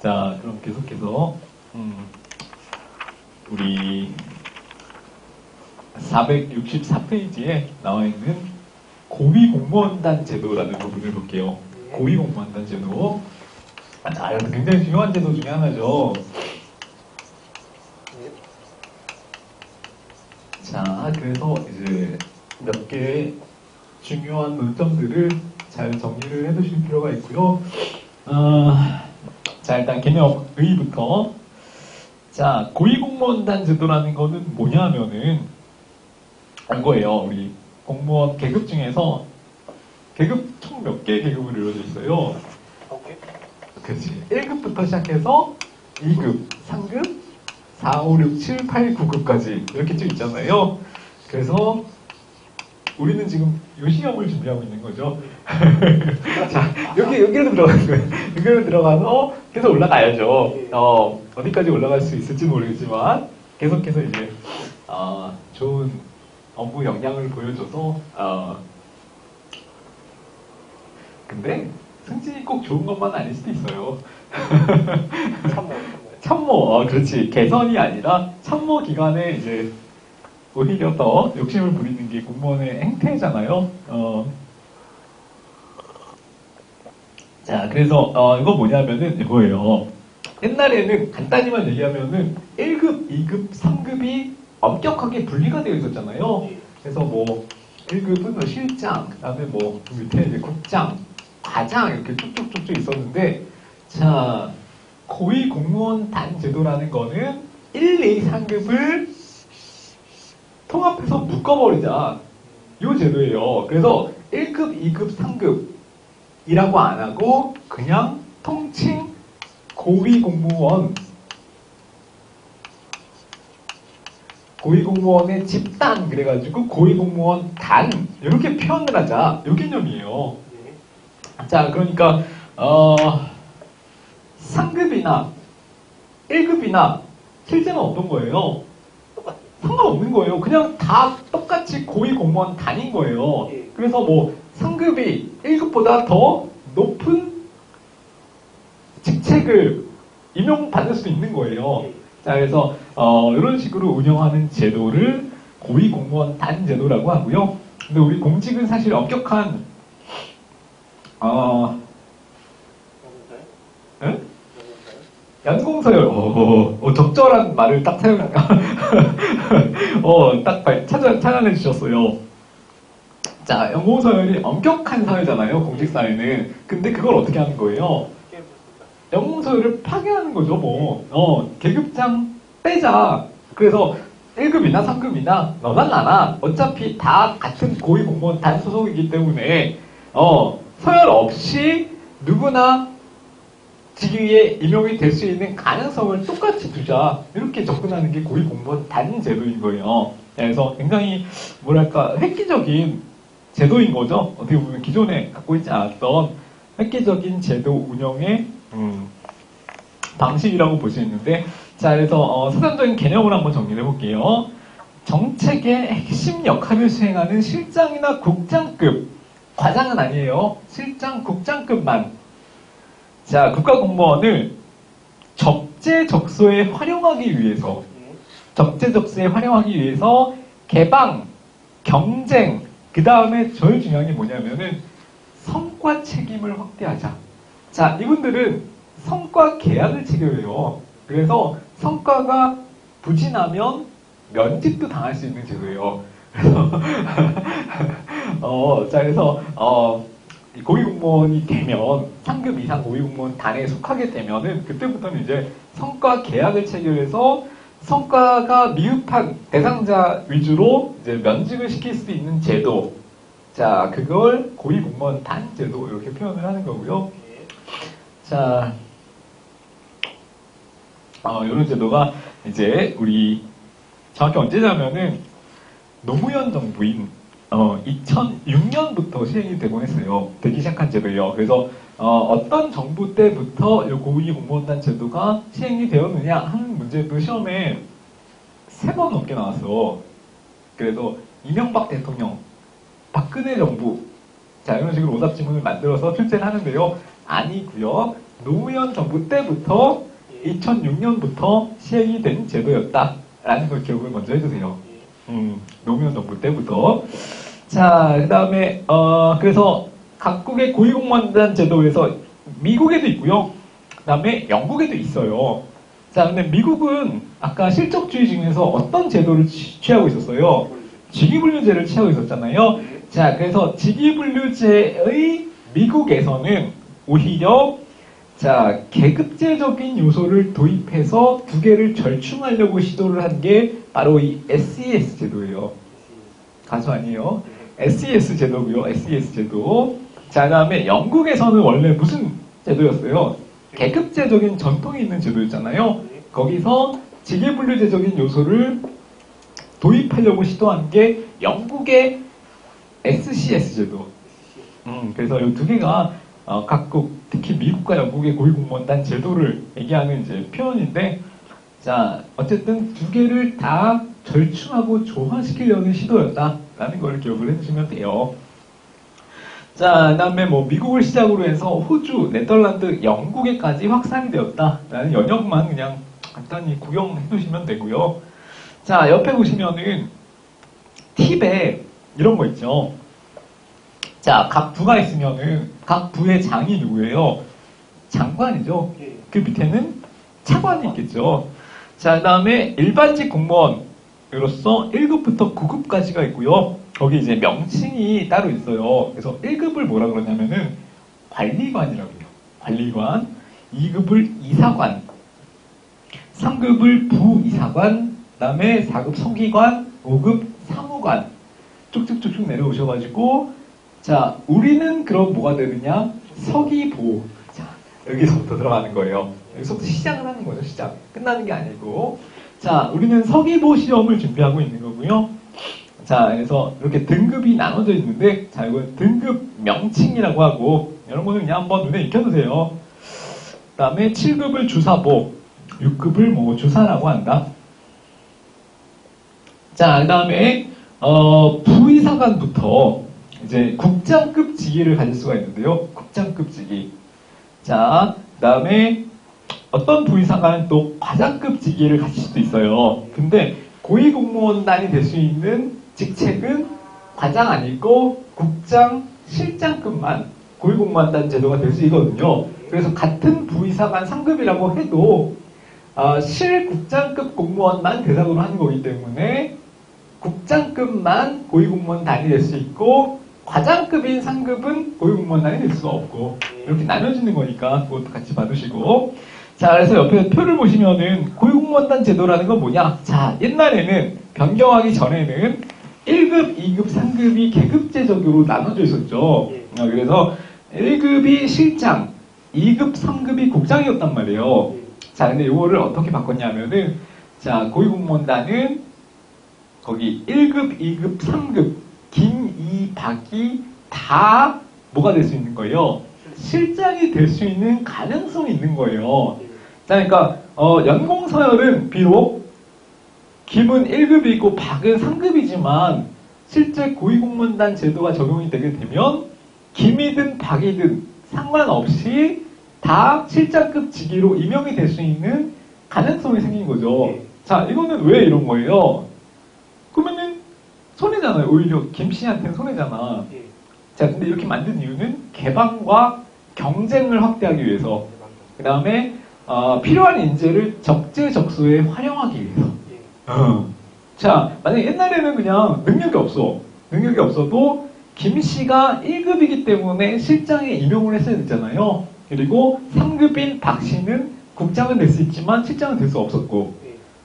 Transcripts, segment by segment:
자, 그럼 계속해서 우리 464페이지에 나와 있는 고위공무원단 제도라는 부분을 볼게요. 고위공무원단 제도. 자, 이것도 굉장히 중요한 제도 중에 하나죠. 자, 그래서 이제 몇 개의 중요한 논점들을 잘 정리를 해두실 필요가 있고요. 자, 일단 개념의부터. 자, 고위공무원단 제도라는 거는 뭐냐면은 이거예요. 우리 공무원 계급 중에서 계급 총 몇 개 계급으로 이루어져 있어요? 5개? 그렇지. 1급부터 시작해서 2급, 3급, 4, 5, 6, 7, 8, 9급까지 이렇게 쭉 있잖아요. 그래서 우리는 지금 이 시험을 준비하고 있는 거죠. 자, 여기로 들어가는 거예요. 여기로 들어가서 계속 올라가야죠. 어디까지 올라갈 수 있을지 모르겠지만 계속해서 이제 좋은 업무 역량을 보여줘서 근데 승진이 꼭 좋은 것만 아닐 수도 있어요. 참모, 그렇지. 개선이 아니라 참모 기간에 이제 오히려 더 욕심을 부리는 게 공무원의 행태잖아요. 자, 그래서 이거 뭐냐면은 이거예요. 옛날에는 간단히만 얘기하면은 1급, 2급, 3급이 엄격하게 분리가 되어 있었잖아요. 그래서 뭐 1급은 뭐 실장, 그다음에 뭐 밑에 이제 국장, 과장 이렇게 쭉쭉쭉쭉 있었는데, 자, 고위공무원 단 제도라는 거는 1, 2, 3급을 통합해서 묶어버리자. 이 제도예요. 그래서 1급, 2급, 3급이라고 안 하고 그냥 통칭 고위공무원의 집단 그래가지고 고위공무원 단 이렇게 표현을 하자. 이 개념이에요. 자, 그러니까 3급이나 1급이나 실제는 어떤 거예요? 상관없는 거예요. 그냥 다 똑같이 고위공무원 단인 거예요. 그래서 뭐 3급이 1급보다 더 높은 직책을 임용받을 수 있는 거예요. 자, 그래서 이런 식으로 운영하는 제도를 고위공무원 단 제도라고 하고요. 근데 우리 공직은 사실 엄격한 연공서열. 적절한 말을 딱 딱 찾아내 주셨어요. 자, 연공서열이 엄격한 사회잖아요, 공직사회는. 근데 그걸 어떻게 하는 거예요? 연공서열을 파괴하는 거죠, 뭐. 계급장 빼자. 그래서 1급이나 3급이나 너나 나나 어차피 다 같은 고위공무원 단 소속이기 때문에 서열 없이 누구나 직위에 임용이 될 수 있는 가능성을 똑같이 두자. 이렇게 접근하는 게 고위공무원 단 제도인 거예요. 그래서 굉장히 뭐랄까 획기적인 제도인 거죠. 어떻게 보면 기존에 갖고 있지 않았던 획기적인 제도 운영의 방식이라고 볼 수 있는데, 자, 그래서 사전적인 개념을 한번 정리해 볼게요. 정책의 핵심 역할을 수행하는 실장이나 국장급, 과장은 아니에요. 실장, 국장급만. 자, 국가공무원을 적재적소에 활용하기 위해서 개방, 경쟁, 그 다음에 제일 중요한 게 뭐냐면은 성과 책임을 확대하자. 자, 이분들은 성과 계약을 체결해요. 그래서 성과가 부진하면 면직도 당할 수 있는 제도예요. 그래서 고위공무원이 되면 3급 이상 고위공무원 단에 속하게 되면은 그때부터는 이제 성과 계약을 체결해서 성과가 미흡한 대상자 위주로 이제 면직을 시킬 수 있는 제도. 자, 그걸 고위공무원 단 제도 이렇게 표현을 하는 거고요. 자, 이런 제도가 이제 우리 정확히 언제냐면은 노무현 정부인 2006년부터 시행이 되곤 했어요. 되기 시작한 제도예요. 그래서 어떤 정부 때부터 이 고위공무원단 제도가 시행이 되었느냐 하는 문제도 시험에 3번 넘게 나왔어. 그래서 이명박 대통령, 박근혜 정부, 자, 이런 식으로 오답 지문을 만들어서 출제를 하는데요. 아니고요. 노무현 정부 때부터 2006년부터 시행이 된 제도였다라는 걸 기억을 먼저 해주세요. 노무현 정부 때부터. 자, 그 다음에 그래서 각국의 고위공무원단 제도에서 미국에도 있고요. 그 다음에 영국에도 있어요. 자, 근데 미국은 아까 실적주의 중에서 어떤 제도를 취하고 있었어요? 직위분류제를 취하고 있었잖아요. 자, 그래서 직위분류제의 미국에서는 오히려 자, 계급제적인 요소를 도입해서 두 개를 절충하려고 시도를 한 게 바로 이 SES 제도예요. 가수 아니에요. SES 제도고요. SES 제도. 자, 그 다음에 영국에서는 원래 무슨 제도였어요? 계급제적인 전통이 있는 제도였잖아요. 거기서 직위분류제적인 요소를 도입하려고 시도한 게 영국의 SCS 제도. 그래서 이 두 개가 각국, 특히 미국과 영국의 고위공무원단 제도를 얘기하는 이제 표현인데, 자, 어쨌든 두 개를 다 절충하고 조화시키려는 시도였다라는 걸 기억을 해주시면 돼요. 자, 그 다음에 뭐 미국을 시작으로 해서 호주, 네덜란드, 영국에까지 확산이 되었다라는 연역만 그냥 간단히 구경해 두시면 되고요. 자, 옆에 보시면은 팁에 이런 거 있죠. 자, 각 부가 있으면은 각 부의 장이 누구예요? 장관이죠. 그 밑에는 차관이 있겠죠. 자, 그 다음에 일반직 공무원으로서 1급부터 9급까지가 있고요. 거기 이제 명칭이 따로 있어요. 그래서 1급을 뭐라 그러냐면은 관리관이라고 해요. 관리관. 2급을 이사관. 3급을 부이사관. 그 다음에 4급 서기관. 5급 사무관. 쭉쭉쭉쭉 내려오셔가지고 자, 우리는 그럼 뭐가 되느냐? 서기보. 자, 여기서부터 들어가는 거예요. 여기서부터 시작을 하는 거죠, 시작. 끝나는 게 아니고. 자, 우리는 서기보 시험을 준비하고 있는 거고요. 자, 그래서 이렇게 등급이 나눠져 있는데, 자, 이거 등급 명칭이라고 하고, 이런 거는 그냥 한번 눈에 익혀두세요. 그 다음에 7급을 주사보, 6급을 뭐 주사라고 한다. 자, 그 다음에, 부의사관부터, 이제 국장급 직위를 가질 수가 있는데요. 국장급 직위. 자, 그 다음에 어떤 부의사관은 또 과장급 직위를 가질 수도 있어요. 근데 고위공무원단이 될 수 있는 직책은 과장 아니고 국장, 실장급만 고위공무원단 제도가 될 수 있거든요. 그래서 같은 부의사관 상급이라고 해도 실국장급 공무원만 대상으로 하는 거기 때문에 국장급만 고위공무원단이 될 수 있고 과장급인 상급은 고위공무원단이 될 수가 없고 이렇게 나눠지는 거니까 그것도 같이 봐두시고 자 그래서 옆에 표를 보시면은 고위공무원단 제도라는 건 뭐냐 자 옛날에는 변경하기 전에는 1급, 2급, 3급이 계급제적으로 나눠져 있었죠. 그래서 1급이 실장 2급, 3급이 국장이었단 말이에요. 자 근데 이거를 어떻게 바꿨냐면은 자 고위공무원단은 거기 1급, 2급, 3급 김, 이, 박이 다 뭐가 될 수 있는 거예요? 실장이 될 수 있는 가능성이 있는 거예요. 자, 그러니까 연공 서열은 비록 김은 1급이고 박은 3급이지만 실제 고위공무원단 제도가 적용이 되게 되면 김이든 박이든 상관없이 다 실장급 직위로 임용이 될 수 있는 가능성이 생긴 거죠. 자, 이거는 왜 이런 거예요? 그러면은 손해잖아요. 오히려 김 씨한테는 손해잖아. 자, 근데 이렇게 만든 이유는 개방과 경쟁을 확대하기 위해서. 그 다음에 필요한 인재를 적재적소에 활용하기 위해서. 자, 만약에 옛날에는 그냥 능력이 없어. 능력이 없어도 김 씨가 1급이기 때문에 실장에 임용을 했어야 됐잖아요. 그리고 3급인 박 씨는 국장은 될 수 있지만 실장은 될 수 없었고.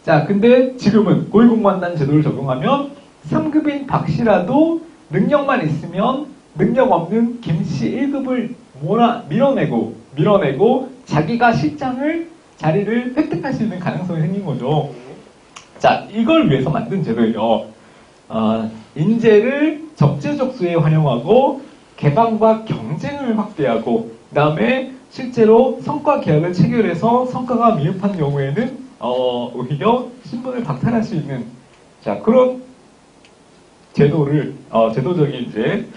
자, 근데 지금은 고위공무원단 제도를 적용하면 3급인 박 씨라도 능력만 있으면 능력 없는 김 씨 1급을 밀어내고 자기가 실장을 자리를 획득할 수 있는 가능성이 생긴 거죠. 자, 이걸 위해서 만든 제도예요. 인재를 적재적소에 활용하고 개방과 경쟁을 확대하고 그 다음에 실제로 성과 계약을 체결해서 성과가 미흡한 경우에는 오히려 신분을 박탈할 수 있는 자 그런 제도를 제도적인 이제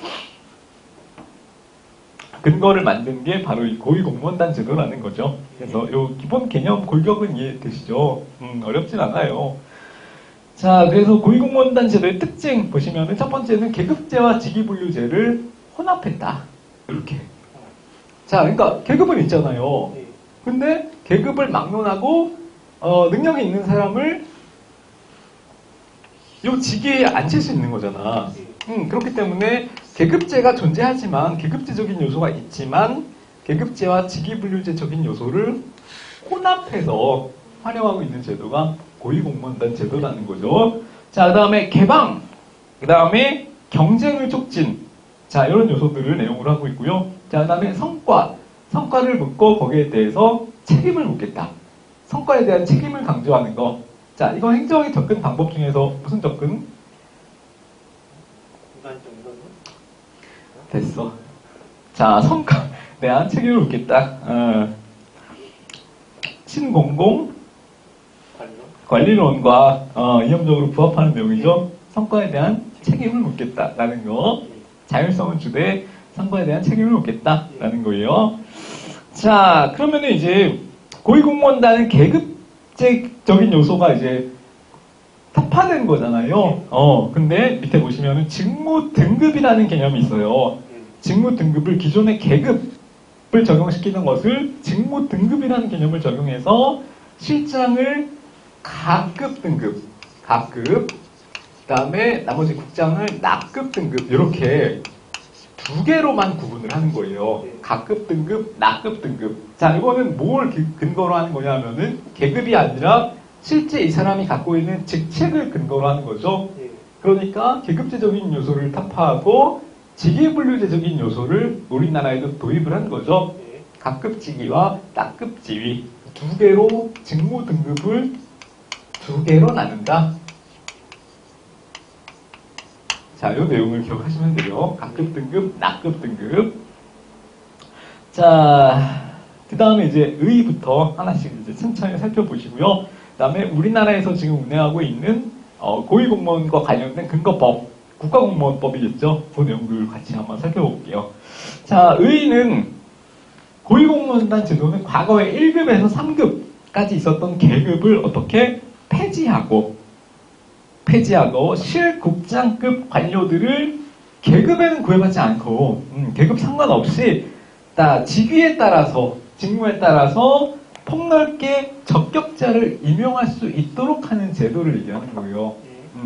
근거를 만든 게 바로 이 고위공무원단 제도라는 거죠. 그래서 요 기본 개념 골격은 이해되시죠? 어렵진 않아요. 자, 그래서 고위공무원단 제도의 특징 보시면은 첫 번째는 계급제와 직위분류제를 혼합했다. 이렇게. 자, 그러니까 계급은 있잖아요. 근데 계급을 막론하고 능력이 있는 사람을 요 직위에 앉힐 수 있는 거잖아. 그렇기 때문에 계급제가 존재하지만 계급제적인 요소가 있지만 계급제와 직위분류제적인 요소를 혼합해서 활용하고 있는 제도가 고위공무원단 제도라는 거죠. 자, 그 다음에 개방, 그 다음에 경쟁을 촉진, 자, 이런 요소들을 내용으로 하고 있고요. 자, 그 다음에 성과를 묻고 거기에 대해서 책임을 묻겠다. 성과에 대한 책임을 강조하는 거. 자, 이건 행정학의 접근 방법 중에서 무슨 접근? 됐어. 자, 성과에 대한 책임을 묻겠다. 신공공 관리론과 이념적으로 부합하는 내용이죠. 성과에 대한 책임을 묻겠다라는 거. 자율성을 주되 성과에 대한 책임을 묻겠다라는 거예요. 자, 그러면은 이제 고위공무원단은 계급적인 요소가 이제 타파된 거잖아요. 근데 밑에 보시면은 직무 등급이라는 개념이 있어요. 직무 등급을 기존의 계급을 적용시키는 것을 직무 등급이라는 개념을 적용해서 실장을 가급 등급, 그 다음에 나머지 국장을 낙급 등급, 이렇게 두 개로만 구분을 하는 거예요. 가급 등급, 낙급 등급. 자, 이거는 뭘 근거로 하는 거냐면은 계급이 아니라 실제 이 사람이 갖고 있는 직책을 근거로 하는 거죠. 그러니까 계급제적인 요소를 타파하고 직위분류제적인 요소를 우리나라에도 도입을 한 거죠. 가급직위와 낙급직위 두 개로 직무 등급을 두 개로 나눈다. 자, 이 내용을 기억하시면 돼요. 가급 등급, 낙급 등급. 자, 그 다음에 이제 의부터 하나씩 이제 천천히 살펴보시고요. 그 다음에 우리나라에서 지금 운행하고 있는 고위공무원과 관련된 근거법, 국가공무원법이겠죠. 그 내용들을 같이 한번 살펴볼게요. 자, 의는 고위공무원단 제도는 과거에 1급에서 3급까지 있었던 계급을 어떻게 폐지하고 실국장급 관료들을 계급에는 구애받지 않고 계급 상관없이 직위에 따라서 직무에 따라서 폭넓게 적격자를 임용할 수 있도록 하는 제도를 얘기하는 거예요.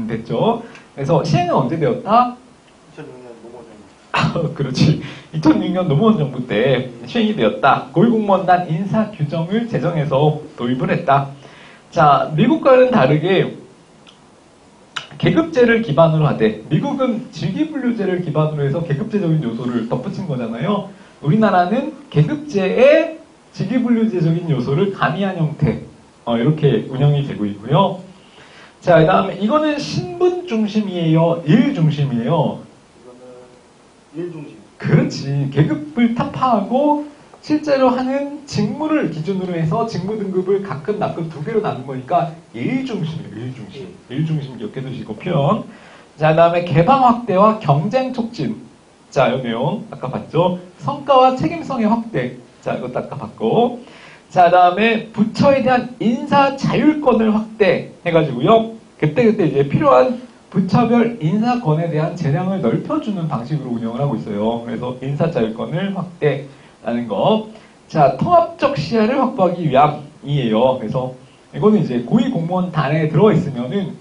됐죠? 그래서 시행은 언제 되었다? 2006년 노무현 정부. 그렇지. 2006년 노무현 정부 때 시행이 되었다. 고위공무원단 인사 규정을 제정해서 도입을 했다. 자, 미국과는 다르게 계급제를 기반으로 하되, 미국은 직위분류제를 기반으로 해서 계급제적인 요소를 덧붙인 거잖아요. 우리나라는 계급제에 직위분류제적인 요소를 가미한 형태, 이렇게 운영이 되고 있고요. 자, 그 다음에 이거는 신분 중심이에요? 일 중심이에요? 이거는 일 중심. 그렇지. 계급을 타파하고 실제로 하는 직무를 기준으로 해서 직무 등급을 가급, 낙급 두 개로 나눈 거니까 일 중심이에요. 일 중심. 일 중심 기억해 두시고 표현. 자, 그 다음에 개방 확대와 경쟁 촉진. 자, 이 내용 아까 봤죠? 성과와 책임성의 확대. 자, 이것도 아까 봤고. 자, 그 다음에 부처에 대한 인사 자율권을 확대해가지고요. 그때 이제 필요한 부처별 인사권에 대한 재량을 넓혀주는 방식으로 운영을 하고 있어요. 그래서 인사 자율권을 확대라는 거. 자, 통합적 시야를 확보하기 위함이에요. 그래서 이거는 이제 고위공무원단에 들어있으면은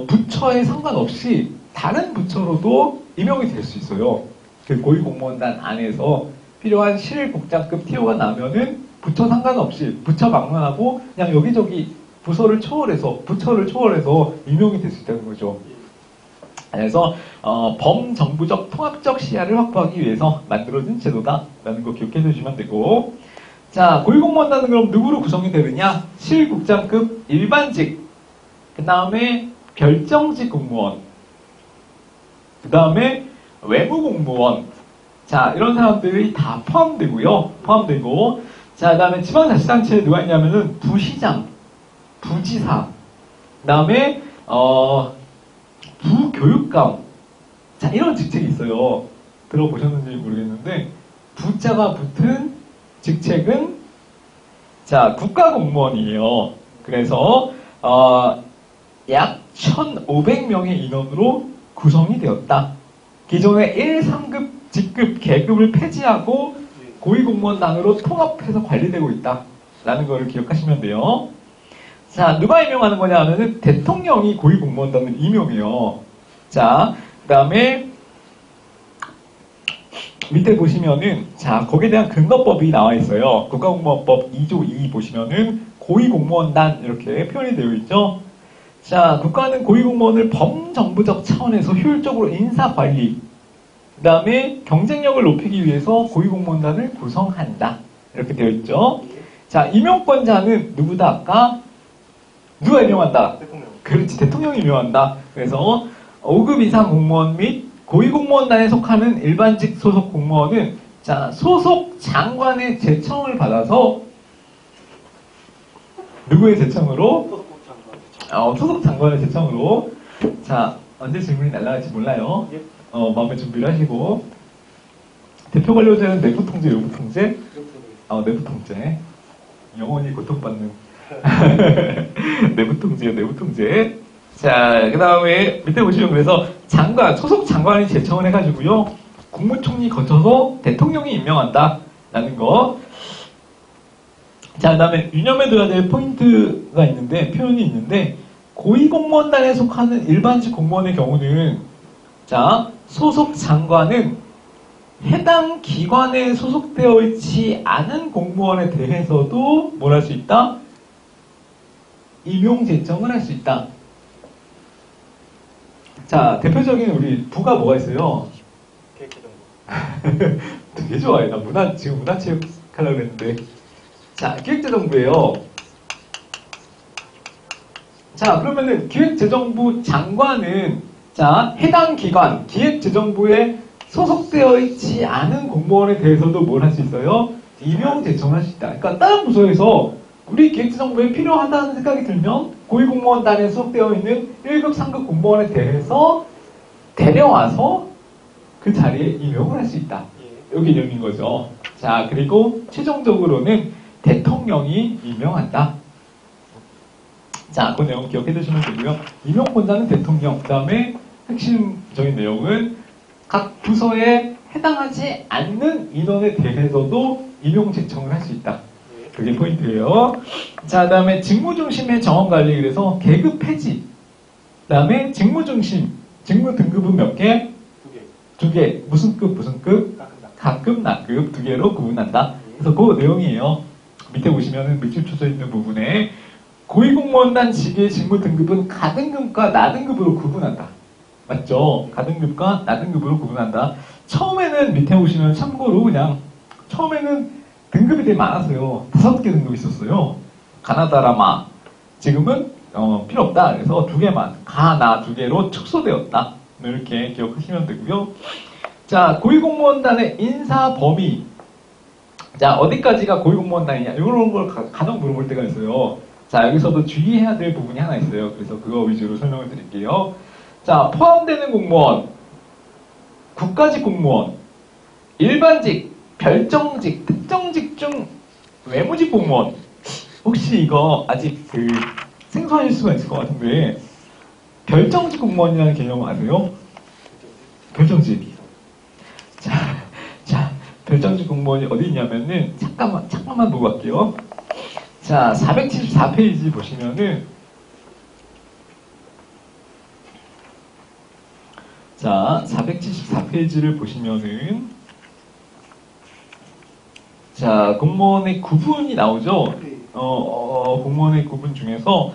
부처에 상관없이 다른 부처로도 임용이 될 수 있어요. 그 고위공무원단 안에서 필요한 실국장급 TO가 나면은 부처 상관없이 부처 막론하고 그냥 여기저기 부서를 초월해서 임용이 될 수 있다는 거죠. 그래서 범정부적 통합적 시야를 확보하기 위해서 만들어진 제도다라는 거 기억해 주시면 되고, 자, 고위공무원단은 그럼 누구로 구성이 되느냐? 실국장급 일반직, 그 다음에 별정직 공무원, 그 다음에 외무공무원, 자, 이런 사람들이 다 포함되고, 자, 그 다음에 지방자치단체에 누가 있냐면은 부시장, 부지사, 그 다음에 부교육감, 자, 이런 직책이 있어요. 들어보셨는지 모르겠는데 부자가 붙은 직책은 자 국가공무원이에요. 그래서 약 1,500명의 인원으로 구성이 되었다. 기존의 1, 3급 직급 계급을 폐지하고 고위공무원단으로 통합해서 관리되고 있다. 라는 걸 기억하시면 돼요. 자, 누가 임명하는 거냐 하면은 대통령이 고위공무원단을 임명해요. 자, 그 다음에 밑에 보시면은 자, 거기에 대한 근거법이 나와 있어요. 국가공무원법 2조 2 보시면은 고위공무원단 이렇게 표현이 되어 있죠. 자, 국가는 고위공무원을 범정부적 차원에서 효율적으로 인사관리, 그 다음에 경쟁력을 높이기 위해서 고위공무원단을 구성한다. 이렇게 되어 있죠. 자, 임용권자는 누구다? 아까 누가 임명한다? 대통령. 그렇지, 대통령이 임명한다. 그래서 5급 이상 공무원 및 고위공무원단에 속하는 일반직 소속 공무원은 자, 소속 장관의 제청을 받아서 누구의 제청으로? 소속 장관의 제청으로. 자, 언제 질문이 날라갈지 몰라요. 예. 마음의 준비를 하시고. 대표 관료제는 내부 통제, 외부 통제? 내부 통제. 영원히 고통받는. 내부 통제요, 내부 통제. 자, 그 다음에 밑에 보시면 그래서 장관, 소속 장관이 제청을 해가지고요. 국무총리 거쳐서 대통령이 임명한다. 라는 거. 자, 그 다음에 유념해둬야 될 포인트가 있는데, 표현이 있는데, 고위공무원단에 속하는 일반직 공무원의 경우는, 자, 소속 장관은 해당 기관에 소속되어 있지 않은 공무원에 대해서도 뭘 할 수 있다? 임용 제청을 할 수 있다. 자, 대표적인 우리 부가 뭐가 있어요? 계획재정부. 되게 좋아해. 나 지금 문화체육 하려고 했는데. 자, 기획재정부예요. 자, 그러면은 기획재정부 장관은 자, 해당 기관, 기획재정부에 소속되어 있지 않은 공무원에 대해서도 뭘 할 수 있어요? 임용 제청할 수 있다. 그러니까 다른 부서에서 우리 기획재정부에 필요하다는 생각이 들면 고위공무원단에 소속되어 있는 1급, 3급 공무원에 대해서 데려와서 그 자리에 임용을 할 수 있다. 이 개념인 거죠. 자, 그리고 최종적으로는 대통령이 임명한다. 자, 그 내용 기억해 두시면 되고요. 임용권자는 대통령, 그 다음에 핵심적인 내용은 각 부서에 해당하지 않는 인원에 대해서도 임용 제청을 할 수 있다. 그게 포인트예요. 자, 그 다음에 직무중심의 정원관리, 그래서 계급 폐지. 그 다음에 직무중심, 직무 등급은 몇 개? 두 개. 무슨 급, 무슨 급? 가급, 나급 두 개로 구분한다. 그래서 그 내용이에요. 밑에 보시면은 밑줄 쳐져 있는 부분에 고위공무원단 직의 직무 등급은 가등급과 나등급으로 구분한다. 맞죠? 가등급과 나등급으로 구분한다. 처음에는 밑에 보시면 참고로 그냥 처음에는 등급이 되게 많았어요. 5개 등급이 있었어요. 가나다라마. 지금은 필요 없다. 그래서 2개만 가나 2개로 축소되었다. 이렇게 기억하시면 되고요. 자, 고위공무원단의 인사 범위. 자, 어디까지가 고위공무원단이냐? 이런 걸 간혹 물어볼 때가 있어요. 자, 여기서도 주의해야 될 부분이 하나 있어요. 그래서 그거 위주로 설명을 드릴게요. 자, 포함되는 공무원, 국가직 공무원, 일반직, 별정직, 특정직 중 외무직 공무원. 혹시 이거 아직 생소하실 수가 있을 것 같은데 별정직 공무원이라는 개념 아세요? 별정직. 자, 별정직 공무원이 어디 있냐면은 잠깐만 보고 갈게요. 자, 474페이지 보시면은 자, 474페이지를 보시면은 자, 공무원의 구분이 나오죠? 공무원의 구분 중에서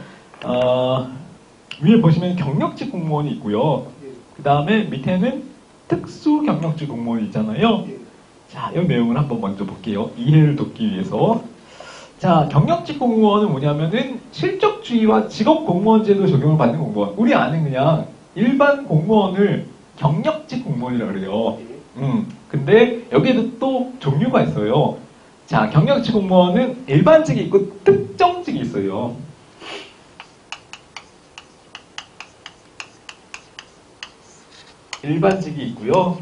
위에 보시면 경력직 공무원이 있고요. 그 다음에 밑에는 특수 경력직 공무원이 있잖아요. 자, 이 내용을 한번 먼저 볼게요. 이해를 돕기 위해서. 자, 경력직 공무원은 뭐냐면은 실적주의와 직업공무원제도 적용을 받는 공무원. 우리 아는 그냥 일반 공무원을 경력직 공무원이라고 그래요. 근데 여기에도 또 종류가 있어요. 자, 경력직 공무원은 일반직이 있고 특정직이 있어요. 일반직이 있고요.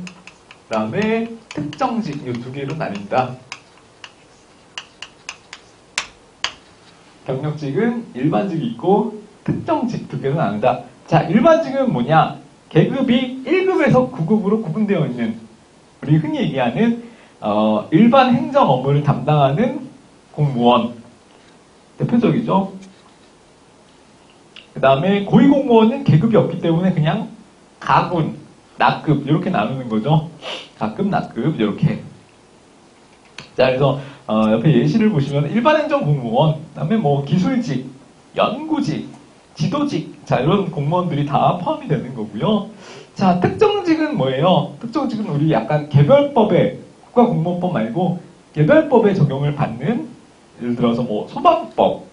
그 다음에 특정직 이 두 개로 나뉜다. 경력직은 일반직이 있고 특정직 두 개로 나눈다. 자, 일반직은 뭐냐? 계급이 1급에서 9급으로 구분되어 있는 우리 흔히 얘기하는 일반 행정 업무를 담당하는 공무원 대표적이죠. 그 다음에 고위공무원은 계급이 없기 때문에 그냥 가군, 낙급 이렇게 나누는 거죠. 가급, 낙급 이렇게. 자, 그래서 옆에 예시를 보시면 일반 행정 공무원, 그다음에 뭐 기술직, 연구직, 지도직, 자 이런 공무원들이 다 포함이 되는 거고요. 자, 특정직은 뭐예요? 특정직은 우리 약간 개별법에 국가공무원법 말고 개별법에 적용을 받는 예를 들어서 뭐 소방법,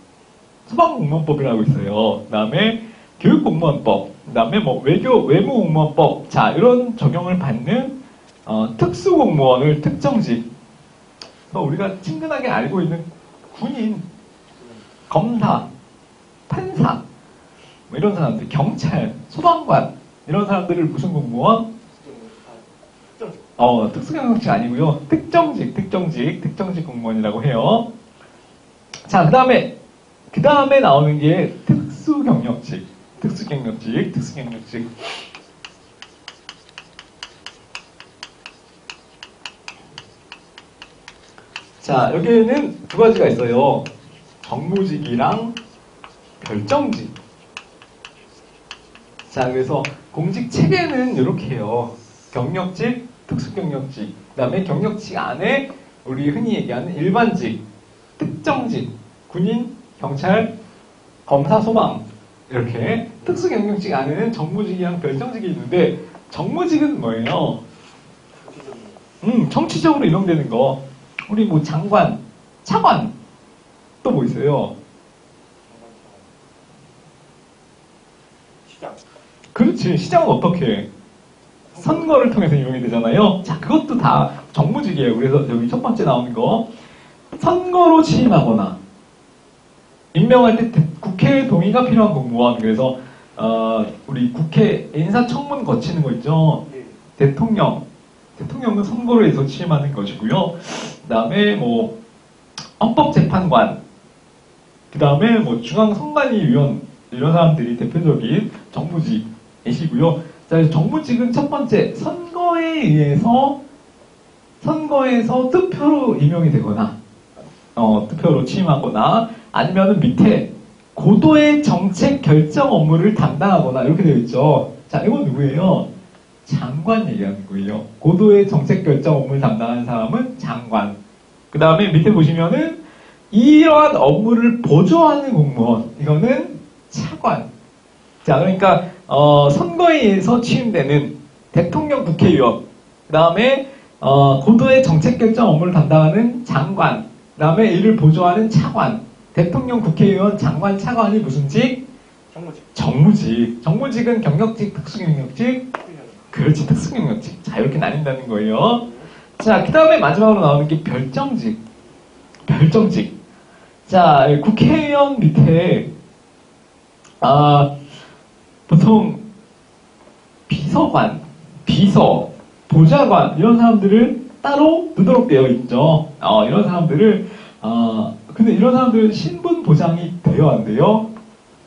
소방공무원법이라고 있어요. 그다음에 교육공무원법, 그다음에 뭐 외무공무원법, 자 이런 적용을 받는 특수공무원을 특정직. 우리가 친근하게 알고 있는 군인, 검사, 판사, 뭐 이런 사람들, 경찰, 소방관 이런 사람들을 무슨 공무원? 특수경력직 아니고요. 특정직 공무원이라고 해요. 자, 그 다음에 나오는 게 특수경력직. 자, 여기에는 두 가지가 있어요. 정무직이랑 별정직. 자, 그래서 공직 체계는 이렇게 해요. 경력직, 특수경력직. 그 다음에 경력직 안에 우리 흔히 얘기하는 일반직, 특정직, 군인, 경찰, 검사, 소방. 이렇게 특수경력직 안에는 정무직이랑 별정직이 있는데 정무직은 뭐예요? 정치적으로 이동되는 거. 우리 뭐 장관, 차관, 또 뭐 있어요? 시장. 그렇지. 시장은 어떻게 해? 선거를 통해서 임명이 되잖아요. 자, 그것도 다 정무직이에요. 그래서 여기 첫 번째 나오는 거. 선거로 취임하거나, 임명할 때 국회 동의가 필요한 공무원. 그래서, 우리 국회 인사청문 거치는 거 있죠? 예. 대통령은 선거로 해서 취임하는 것이고요. 그 다음에 뭐 헌법재판관, 그 다음에 뭐 중앙선관위위원 이런 사람들이 대표적인 정무직이시고요. 자, 정무직은 첫 번째 선거에 의해서 투표로 임명이 되거나 투표로 취임하거나 아니면은 밑에 고도의 정책 결정 업무를 담당하거나 이렇게 되어 있죠. 자, 이건 누구예요? 장관 얘기하는 거예요. 고도의 정책 결정 업무를 담당하는 사람은 장관. 그 다음에 밑에 보시면은 이러한 업무를 보조하는 공무원. 이거는 차관. 자, 그러니까 선거에 의해서 취임되는 대통령, 국회의원. 그 다음에 고도의 정책 결정 업무를 담당하는 장관. 그 다음에 이를 보조하는 차관. 대통령, 국회의원, 장관, 차관이 무슨 직? 정무직. 정무직은 경력직, 특수경력직. 그렇지, 특수경력직. 자, 이렇게 나뉜다는 거예요. 자, 그 다음에 마지막으로 나오는 게 별정직. 자, 국회의원 밑에, 보통, 비서관, 비서, 보좌관, 이런 사람들을 따로 두도록 되어 있죠. 이런 사람들을, 근데 이런 사람들은 신분 보장이 돼요, 안 돼요?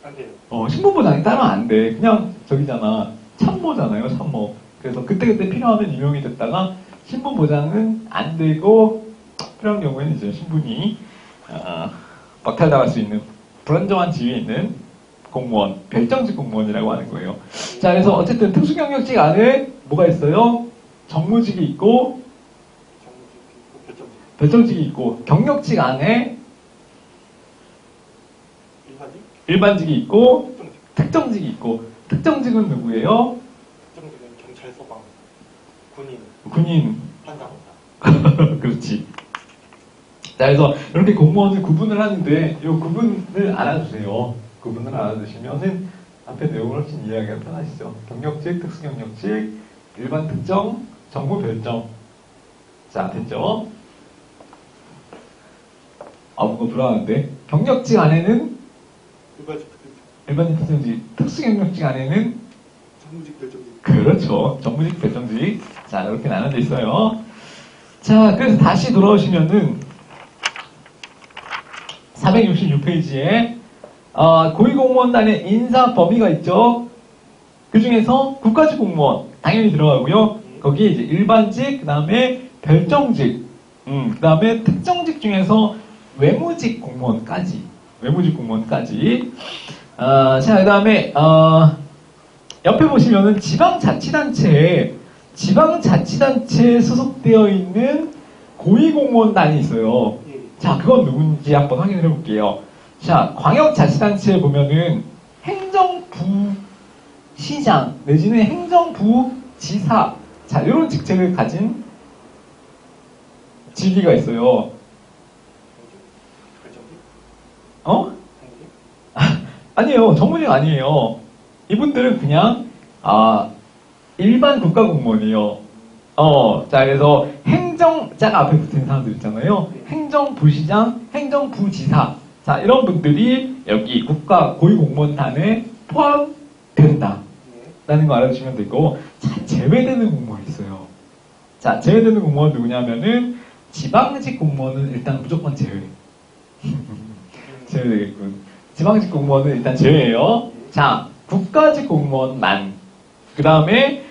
안 돼요. 신분 보장이 따로 안 돼. 그냥, 저기잖아. 참모잖아요, 참모. 그래서 그때그때 필요하면 임용이 됐다가 신분 보장은 안 되고 필요한 경우에는 이제 신분이 박탈당할 수 있는 불안정한 지위에 있는 공무원, 별정직 공무원이라고 하는 거예요. 자, 그래서 어쨌든 특수경력직 안에 뭐가 있어요? 정무직이 있고 별정직이 있고 경력직 안에 일반직이 있고 특정직이 있고 특정직은 누구예요? 특정직은 경찰, 소방, 군인, 판사, 검사. 그렇지. 자, 그래서 이렇게 공무원을 구분을 하는데 이 구분을 알아주세요. 구분을 알아두시면은 앞에 내용을 훨씬 이해하기가 편하시죠. 경력직, 특수경력직, 일반 특정, 정무 별정. 자, 됐죠? 뭔가 불안한데. 경력직 안에는 일반직, 일반인 특정직, 특수경력직 안에는 정무직, 별정직. 그렇죠. 정무직, 별정직. 자, 이렇게 나눠져 있어요. 자, 그래서 다시 돌아오시면은 466페이지에 고위공무원단의 인사 범위가 있죠. 그 중에서 국가직 공무원 당연히 들어가고요. 거기에 이제 일반직, 그 다음에 별정직, 그 다음에 특정직 중에서 외무직 공무원까지. 자, 그 다음에 옆에 보시면은 지방자치단체에 소속되어 있는 고위공무원단이 있어요. 자, 그건 누군지 한번 확인을 해볼게요. 자, 광역자치단체에 보면은 행정부시장 내지는 행정부지사, 자, 이런 직책을 가진 직위가 있어요. 어? 아니에요. 정무직 아니에요. 이분들은 그냥 일반 국가공무원이에요. 자, 그래서 행정자가 앞에 붙은 사람들 있잖아요. 행정부시장, 행정부지사. 자, 이런 분들이 여기 국가 고위공무원단에 포함된다. 라는 거 알아두시면 되고, 자, 제외되는 공무원이 있어요. 자, 제외되는 공무원 누구냐면은, 지방직 공무원은 일단 무조건 제외. 제외되겠군. 지방직 공무원은 일단 제외예요. 자, 국가직 공무원만. 그 다음에,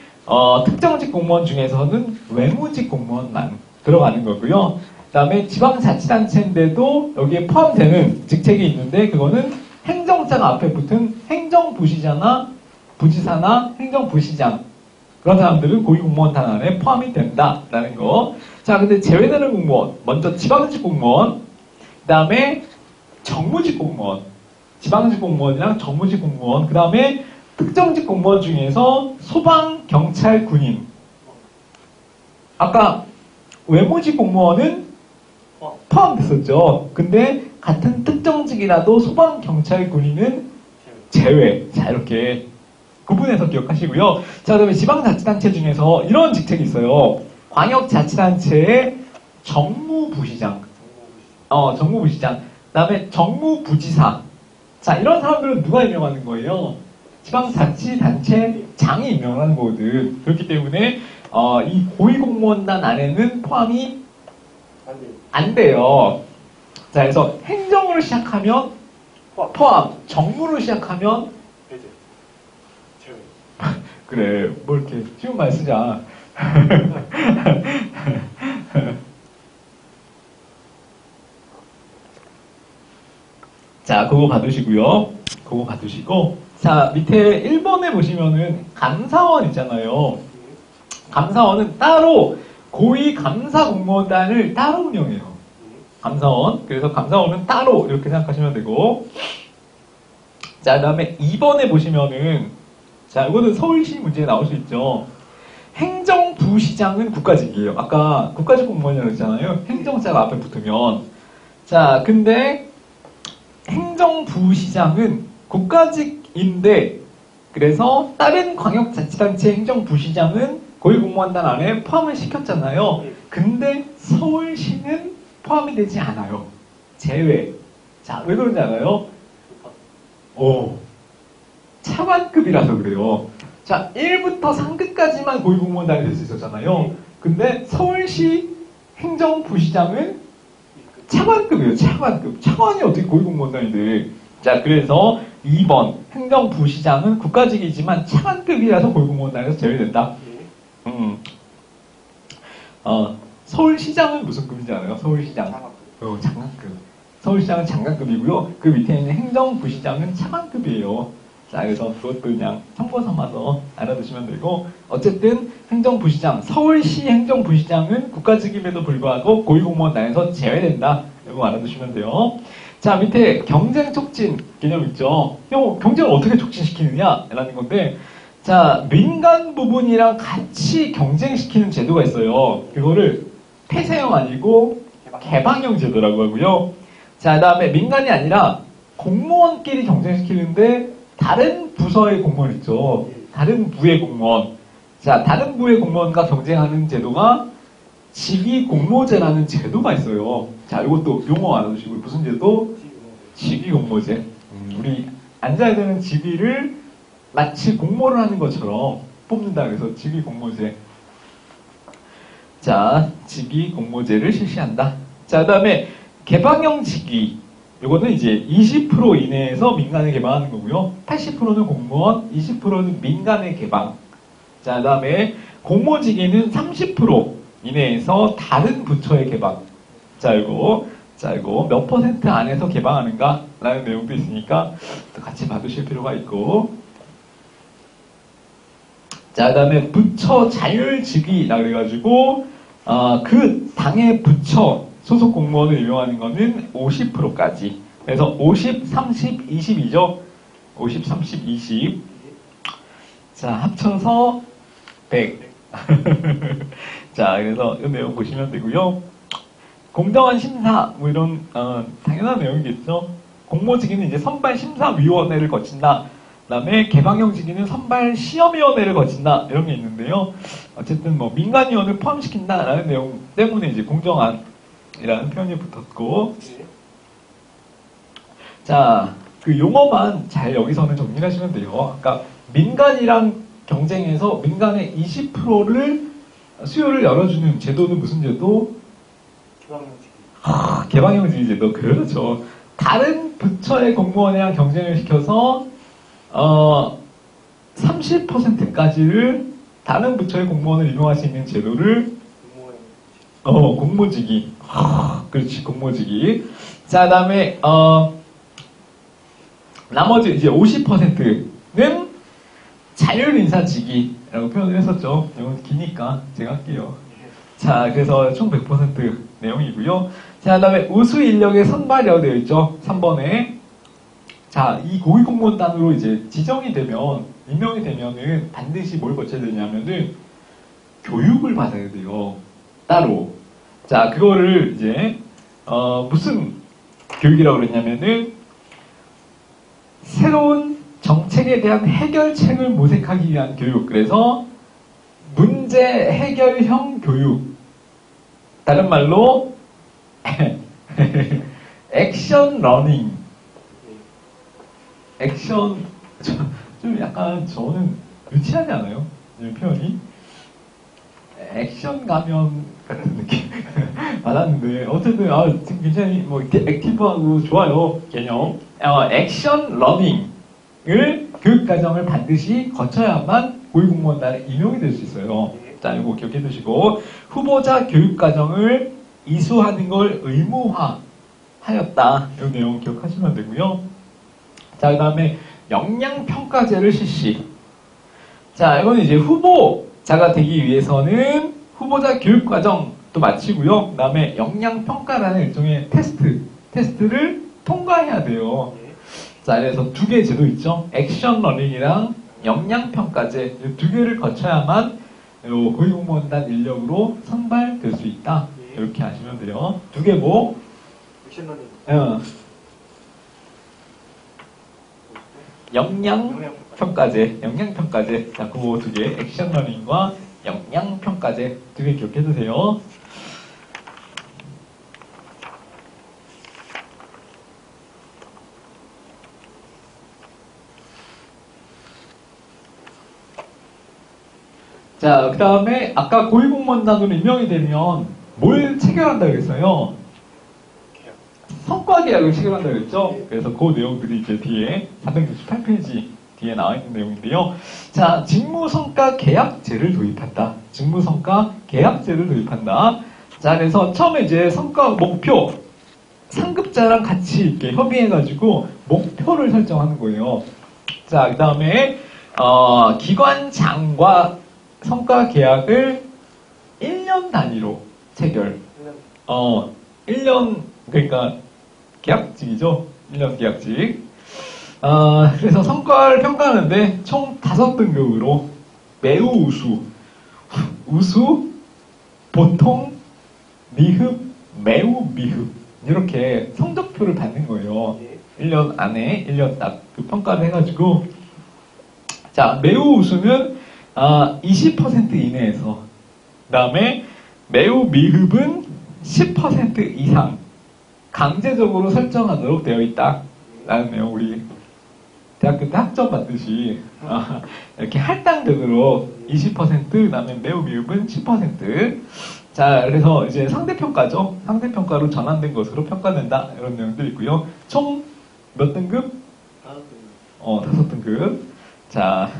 특정직 공무원 중에서는 외무직 공무원만 들어가는 거고요. 그 다음에 지방자치단체인데도 여기에 포함되는 직책이 있는데, 그거는 행정자가 앞에 붙은 행정부시장이나 부지사나 행정부시장. 그런 사람들은 고위공무원단 안에 포함이 된다라는 거. 자, 근데 제외되는 공무원. 먼저 지방직 공무원. 그 다음에 정무직 공무원. 지방직 공무원이랑 정무직 공무원. 그 다음에 특정직 공무원 중에서 소방, 경찰, 군인. 아까 외무직 공무원은 포함됐었죠. 근데 같은 특정직이라도 소방, 경찰, 군인은 제외. 자, 이렇게 구분해서 기억하시고요. 자, 그다음에 지방자치단체 중에서 이런 직책이 있어요. 광역자치단체의 정무부시장. 정무부시장. 그다음에 정무부지사. 자, 이런 사람들은 누가 임명하는 거예요? 지방자치단체장이 임명하는 거거든. 그렇기 때문에 이 고위공무원단 안에는 포함이 안 돼요. 자, 그래서 행정으로 시작하면 포함, 정무로 시작하면 제외. 그래, 뭐 이렇게 쉬운 말 쓰자. 자, 그거 받으시고요. 그거 받으시고, 자, 밑에 1번에 보시면은 감사원 있잖아요. 감사원은 따로 고위 감사 공무원단을 따로 운영해요. 감사원. 그래서 감사원은 따로 이렇게 생각하시면 되고, 자, 그 다음에 2번에 보시면은, 자, 이거는 서울시 문제에 나올 수 있죠. 행정부시장은 국가직이에요. 아까 국가직 공무원이라고 했잖아요. 행정자가 앞에 붙으면. 자, 근데 행정부시장은 국가직인데, 그래서 다른 광역자치단체 행정부시장은 고위공무원단 안에 포함을 시켰잖아요. 근데 서울시는 포함이 되지 않아요. 제외. 자, 왜 그런지 알아요? 차관급이라서 그래요. 자, 1부터 3급까지만 고위공무원단이 될 수 있었잖아요. 근데 서울시 행정부시장은 차관급이에요. 차관급. 차관이 어떻게 고위공무원단이 돼? 자, 그래서 2번 행정부시장은 국가직이지만 차관급이라서 고위공무원단에서 제외된다. 서울시장은 무슨 급인지 알아요? 서울시장. 장관급. 서울시장은 장관급이고요. 그 밑에 있는 행정부시장은 차관급이에요. 자, 그래서 그것도 그냥 참고 삼아서 알아두시면 되고, 어쨌든 행정부시장, 서울시 행정부시장은 국가직임에도 불구하고 고위공무원단에서 제외된다. 이거 알아두시면 돼요. 자, 밑에 경쟁 촉진 개념 있죠. 경쟁을 어떻게 촉진시키느냐? 라는 건데, 자, 민간 부분이랑 같이 경쟁시키는 제도가 있어요. 그거를 폐쇄형 아니고 개방형 제도라고 하고요. 자, 그 다음에 민간이 아니라 공무원끼리 경쟁시키는데 다른 부서의 공무원 있죠. 다른 부의 공무원. 자, 다른 부의 공무원과 경쟁하는 제도가 직위공모제라는 제도가 있어요. 자, 이것도 용어 알아두시고, 무슨 제도? 직위공모제. 우리 앉아야 되는 직위를 마치 공모를 하는 것처럼 뽑는다 그래서 직위 공모제. 자, 직위 공모제를 실시한다. 자, 그다음에 개방형 직위. 요거는 이제 20% 이내에서 민간에 개방하는 거고요. 80%는 공무원, 20%는 민간에 개방. 자, 그다음에 공모직위는 30% 이내에서 다른 부처에 개방. 자, 이거 몇 퍼센트 안에서 개방하는가? 라는 내용도 있으니까 또 같이 봐두실 필요가 있고. 자, 그 다음에 부처 자율직위라 그래가지고, 그 당의 부처 소속 공무원을 임용하는 거는 50%까지. 그래서 50, 30, 20이죠? 50, 30, 20. 자, 합쳐서 100. 자, 그래서 이 내용 보시면 되고요. 공정한 심사, 뭐 이런, 당연한 내용이겠죠. 공모직위는 이제 선발심사위원회를 거친다. 그 다음에 개방형직위는 선발시험위원회를 거친다. 이런 게 있는데요. 어쨌든 뭐 민간위원을 포함시킨다라는 내용 때문에 이제 공정한이라는 표현이 붙었고. 자, 그 용어만 잘 여기서는 정리를 하시면 돼요. 아까 민간이랑 경쟁해서 민간의 20%를 수요를 열어주는 제도는 무슨 제도? 개방형직위 제도. 그렇죠. 다른 부처의 공무원이랑 경쟁을 시켜서 30%까지를 다른 부처의 공무원을 임용할 수 있는 제도를 공모직위. 그렇지, 공모직위. 자, 그다음에 나머지 이제 50%는 자율인사직위라고 표현을 했었죠. 이건 기니까 제가 할게요. 자, 그래서 총 100% 내용이고요. 자, 그 다음에 우수 인력의 선발이라고 되어 있죠. 3번에. 자, 이 고위공무원단으로 이제 지정이 되면, 임명이 되면은 반드시 뭘 거쳐야 되냐면은 교육을 받아야 돼요. 따로. 자, 그거를 이제, 무슨 교육이라고 그랬냐면은 새로운 정책에 대한 해결책을 모색하기 위한 교육. 그래서 문제 해결형 교육. 다른 말로 액션 러닝. 액션 좀 약간 저는 유치하지 않아요? 이 표현이 액션 가면 같은 느낌 받았는데 어쨌든 지금 굉장히 뭐 액티브하고 좋아요 개념. 액션 러닝을 교육과정을 반드시 거쳐야만 고위공무원단에 임용이 될 수 있어요. 자, 이거 기억해 두시고 후보자 교육과정을 이수하는 걸 의무화하였다. 이 내용 기억하시면 되고요. 자, 그 다음에 역량평가제를 실시. 자, 이거는 이제 후보자가 되기 위해서는 후보자 교육과정도 마치고요. 그 다음에 역량평가라는 일종의 테스트를 통과해야 돼요. 자, 그래서 두 개의 제도 있죠. 액션 러닝이랑 역량평가제 이 두 개를 거쳐야만 고위공무원단 인력으로 선발될 수 있다. 이렇게 아시면 돼요. 두 개고. 액션 러닝. 역량평가제. 자, 그거 두 개. 액션 러닝과 역량평가제 두 개 기억해 두세요. 자, 그 다음에 아까 고위공무원단으로 임명이 되면 뭘 체결한다고 했어요? 성과계약을 체결한다고 했죠? 그래서 그 내용들이 이제 뒤에 468페이지 뒤에 나와 있는 내용인데요. 자, 직무성과계약제를 도입한다. 직무성과계약제를 도입한다. 자, 그래서 처음에 이제 성과 목표, 상급자랑 같이 이렇게 협의해가지고 목표를 설정하는 거예요. 자, 그 다음에 기관장과 성과 계약을 1년 단위로 체결. 1년, 그러니까 계약직이죠. 1년 계약직. 그래서 성과를 평가하는데 총 5등급으로 매우 우수, 보통, 미흡, 매우 미흡. 이렇게 성적표를 받는 거예요. 1년 안에, 1년 딱 그 평가를 해가지고. 자, 매우 우수는 20% 이내에서. 그 다음에 매우 미흡은 10% 이상 강제적으로 설정하도록 되어 있다. 라는 내용. 우리 대학교 때 학점 받듯이 이렇게 할당제도로 20%, 그다음에 매우 미흡은 10%. 자, 그래서 이제 상대평가죠. 상대평가로 전환된 것으로 평가된다. 이런 내용도 있고요. 총 몇 등급? 다섯 등. 5등급. 자,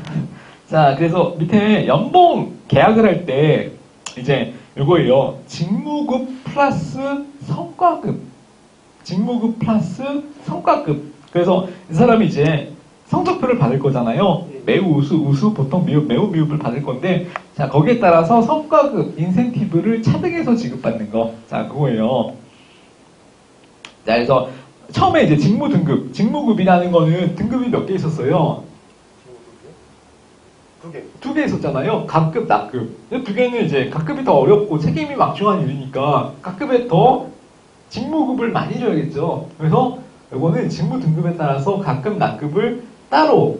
그래서 밑에 연봉 계약을 할 때, 이제 요거예요. 직무급 플러스 성과급. 직무급 플러스 성과급. 그래서 이 사람이 이제 성적표를 받을 거잖아요. 매우 우수, 보통 매우 미흡을 받을 건데, 자, 거기에 따라서 성과급, 인센티브를 차등해서 지급받는 거. 자, 그거예요. 자, 그래서 처음에 이제 직무 등급, 직무급이라는 거는 등급이 몇 개 있었어요? 두 개. 두 개 있었잖아요. 각급, 낙급. 근데 두 개는 이제 각급이 더 어렵고 책임이 막중한 일이니까 각급에 더 직무급을 많이 줘야겠죠. 그래서 이거는 직무 등급에 따라서 각급, 낙급을 따로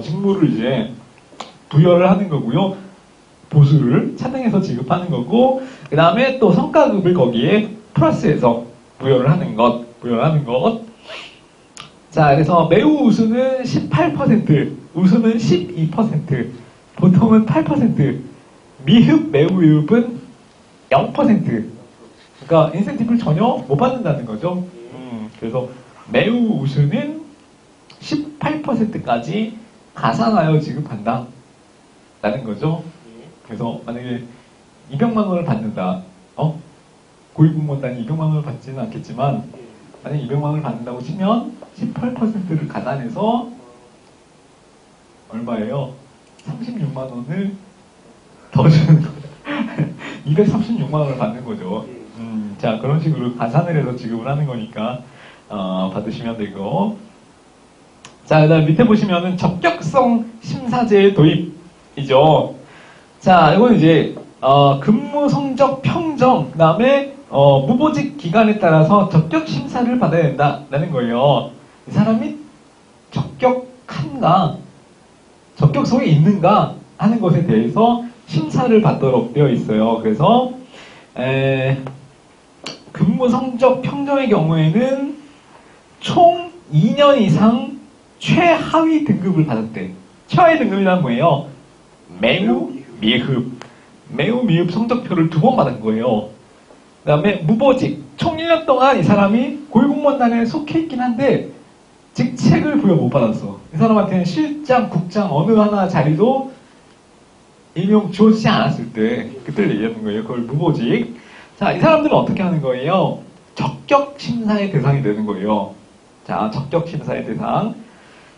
직무를 이제 부여를 하는 거고요. 보수를 차등해서 지급하는 거고, 그 다음에 또 성과급을 거기에 플러스해서 부여를 하는 것. 자, 그래서 매우 우수는 18%, 우수는 12%, 보통은 8%, 미흡, 매우 미흡은 0%. 그러니까 인센티브를 전혀 못 받는다는 거죠. 그래서 매우 우수는 18%까지 가산하여 지급한다. 라는 거죠. 그래서 만약에 200만 원을 받는다. 고위공무원단이 200만 원을 받지는 않겠지만, 만약에 200만 원을 받는다고 치면 18%를 가산해서 얼마예요? 36만 원을 더 주는 거예요. 236만 원을 받는 거죠. 자, 그런 식으로 가산을 해서 지급을 하는 거니까 받으시면 되고. 자, 그다음 밑에 보시면은 적격성 심사제의 도입이죠. 자, 이건 이제 근무 성적 평정, 그다음에 무보직 기간에 따라서 적격 심사를 받아야 된다라는 거예요. 이 사람이 적격한가, 적격성이 있는가 하는 것에 대해서 심사를 받도록 되어 있어요. 그래서 근무 성적 평정의 경우에는 총 2년 이상 최하위 등급을 받았대. 최하위 등급이란 뭐예요? 매우 미흡 성적표를 2번 받은 거예요. 그 다음에 무보직, 총 1년 동안 이 사람이 고위공무원단에 속해 있긴 한데 직책을 부여 못 받았어. 이 사람한테는 실장, 국장 어느 하나 자리도 임용 주어지지 않았을 때 그때를 얘기하는 거예요. 그걸 무보직. 자, 이 사람들은 어떻게 하는 거예요? 적격 심사의 대상이 되는 거예요. 자, 적격 심사의 대상.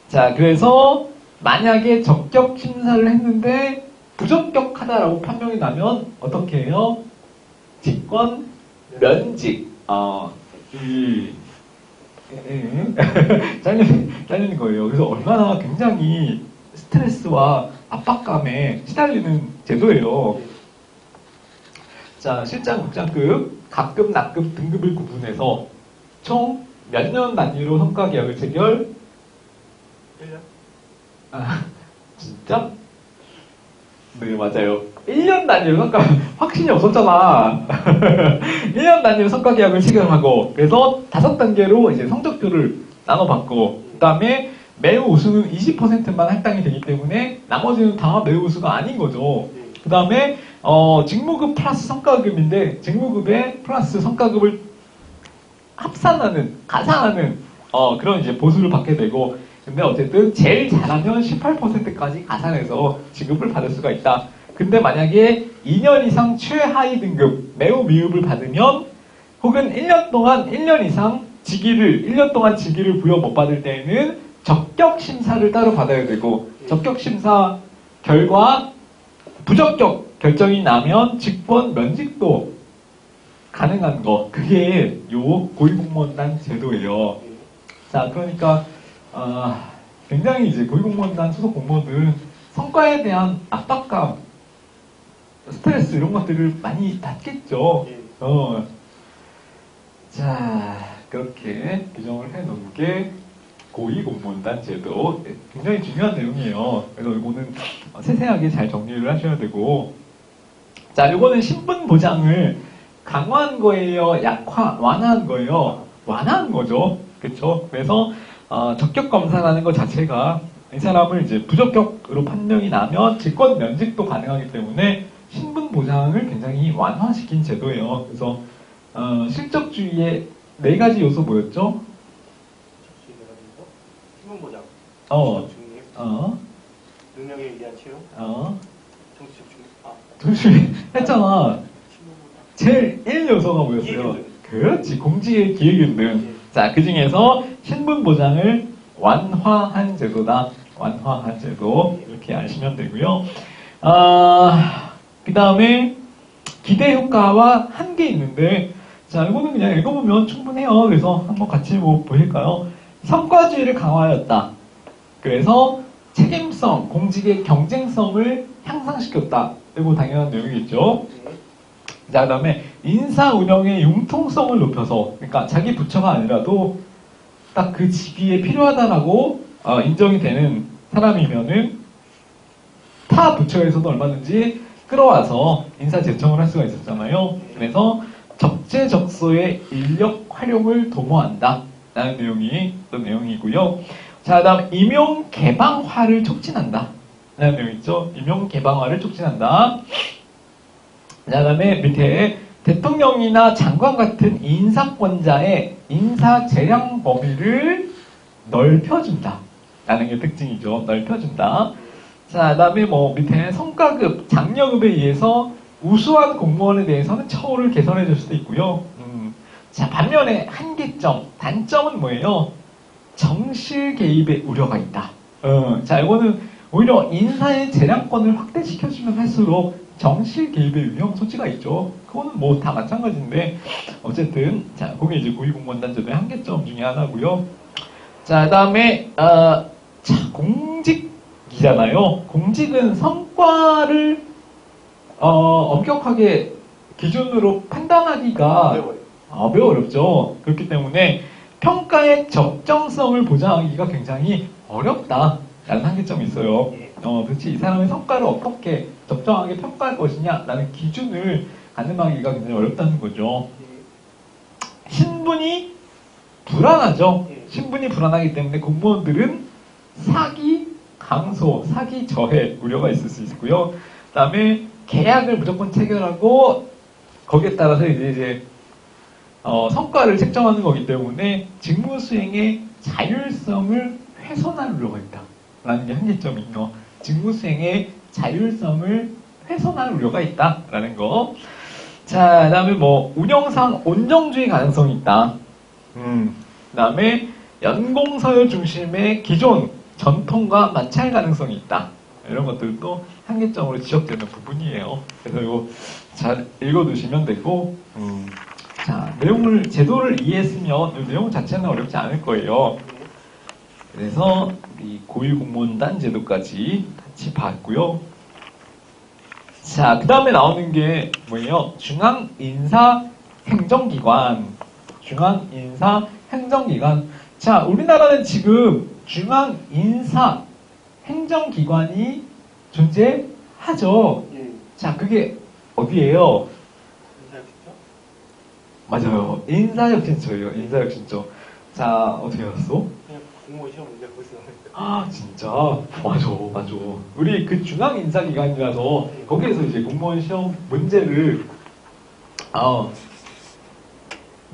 자, 그래서 만약에 적격 심사를 했는데 부적격하다라고 판명이 나면 어떻게 해요? 직권 면직. 잘리는 거예요. 그래서 얼마나 굉장히 스트레스와 압박감에 시달리는 제도예요. 자, 실장, 국장급, 각급, 낙급 등급을 구분해서 총 몇 년 단위로 성과 계약을 체결? 1년? 아, 진짜? 네, 맞아요. 1년 단위로 성과, 확신이 없었잖아. 1년 단위로 성과 계약을 체결하고, 그래서 5단계로 이제 성적표를 나눠받고, 그 다음에 매우 우수는 20%만 할당이 되기 때문에 나머지는 다 매우 우수가 아닌 거죠. 그 다음에 직무급 플러스 성과급인데 직무급에 플러스 성과급을 합산하는, 가산하는 그런 이제 보수를 받게 되고, 근데 어쨌든 제일 잘하면 18%까지 가산해서 지급을 받을 수가 있다. 근데 만약에 2년 이상 최하위 등급 매우 미흡을 받으면, 혹은 1년 동안 1년 이상 직위를 1년 동안 직위를 부여 못 받을 때에는 적격 심사를 따로 받아야 되고, 적격 심사 결과 부적격 결정이 나면 직권 면직도 가능한 거. 그게 요 고위공무원단 제도예요. 자, 그러니까 굉장히 이제 고위공무원단 소속 공무원들은 성과에 대한 압박감, 스트레스 이런 것들을 많이 받겠죠. 자, 그렇게 규정을 해놓은 게 고위공무원단 제도. 굉장히 중요한 내용이에요. 그래서 이거는 세세하게 잘 정리를 하셔야 되고, 자, 이거는 신분 보장을 강화한 거예요? 완화한 거예요? 완화한 거죠. 그렇죠? 그래서 적격 검사라는 것 자체가 이 사람을 이제 부적격으로 판명이 나면 직권 면직도 가능하기 때문에 신분 보장을 굉장히 완화시킨 제도예요. 그래서 실적주의의 네 가지 요소 뭐였죠? 신분보장, 어, 중립, 어, 능력에 의한 채용, 어. 정치적 중립, 조심히 했잖아. 신분보장. 제일 1요소가 뭐였어요? 기획연등. 그렇지, 공직의 기획연등. 자, 그 중에서 신분 보장을 완화한 제도다. 완화한 제도. 이렇게 아시면 되고요. 그 다음에 기대 효과와 한계 있는데, 자, 이거는 그냥 읽어보면 충분해요. 그래서 한번 같이 보실까요? 성과주의를 강화하였다. 그래서 책임성, 공직의 경쟁성을 향상시켰다. 이거 당연한 내용이겠죠. 자, 그 다음에 인사 운영의 융통성을 높여서, 그러니까 자기 부처가 아니라도 딱 그 직위에 필요하다라고 인정이 되는 사람이면은 타 부처에서도 얼마든지 끌어와서 인사 제청을 할 수가 있었잖아요. 그래서 적재적소의 인력 활용을 도모한다. 라는 내용이 어떤 내용이고요. 자, 그 다음 임용 개방화를 촉진한다. 라는 내용 있죠. 임용 개방화를 촉진한다. 자, 그 다음에 밑에 대통령이나 장관 같은 인사권자의 인사 재량 범위를 넓혀준다. 라는 게 특징이죠. 넓혀준다. 자, 그 다음에 밑에 성과급, 장려급에 의해서 우수한 공무원에 대해서는 처우를 개선해 줄 수도 있고요. 자, 반면에 한계점, 단점은 뭐예요? 정실 개입의 우려가 있다. 자, 이거는 오히려 인사의 재량권을 확대시켜주면 할수록 정실 개입의 위험 소지가 있죠. 그거는 뭐 다 마찬가지인데 어쨌든 자, 그게 이제 고위공무원단제도의 한계점 중에 하나고요. 자, 그다음에 자, 공직이잖아요. 공직은 성과를 엄격하게 기준으로 판단하기가 매우 어렵죠. 그렇기 때문에 평가의 적정성을 보장하기가 굉장히 어렵다라는 한계점이 있어요. 그렇지, 이 사람의 성과를 어떻게 적정하게 평가할 것이냐라는 기준을 가늠하기가 굉장히 어렵다는 거죠. 신분이 불안하죠. 신분이 불안하기 때문에 공무원들은 사기 강소, 사기 저해 우려가 있을 수 있고요. 그 다음에 계약을 무조건 체결하고 거기에 따라서 이제 성과를 책정하는 거기 때문에 직무 수행의 자율성을 훼손할 우려가 있다라는 게 한계점이에요. 직무 수행의 자율성을 훼손할 우려가 있다라는 거. 자, 그다음에 운영상 온정주의 가능성이 있다. 그다음에 연공서열 중심의 기존 전통과 마찰 가능성이 있다. 이런 것들도 한계점으로 지적되는 부분이에요. 그래서 이거 잘 읽어두시면 되고, 자, 제도를 이해했으면 이 내용 자체는 어렵지 않을 거예요. 그래서 이 고위공무원단 제도까지 같이 봤고요. 자, 그 다음에 나오는 게 뭐예요? 중앙인사행정기관. 중앙인사행정기관. 자, 우리나라는 지금 중앙인사행정기관이 존재하죠. 자, 그게 어디예요? 맞아요. 인사혁신처예요. 인사혁신처. 자, 어떻게 알았어? 그냥 공무원 시험 문제 거기서 나왔어요. 아, 진짜? 맞아. 우리 그 중앙인사기관이라서 거기에서 이제 공무원 시험 문제를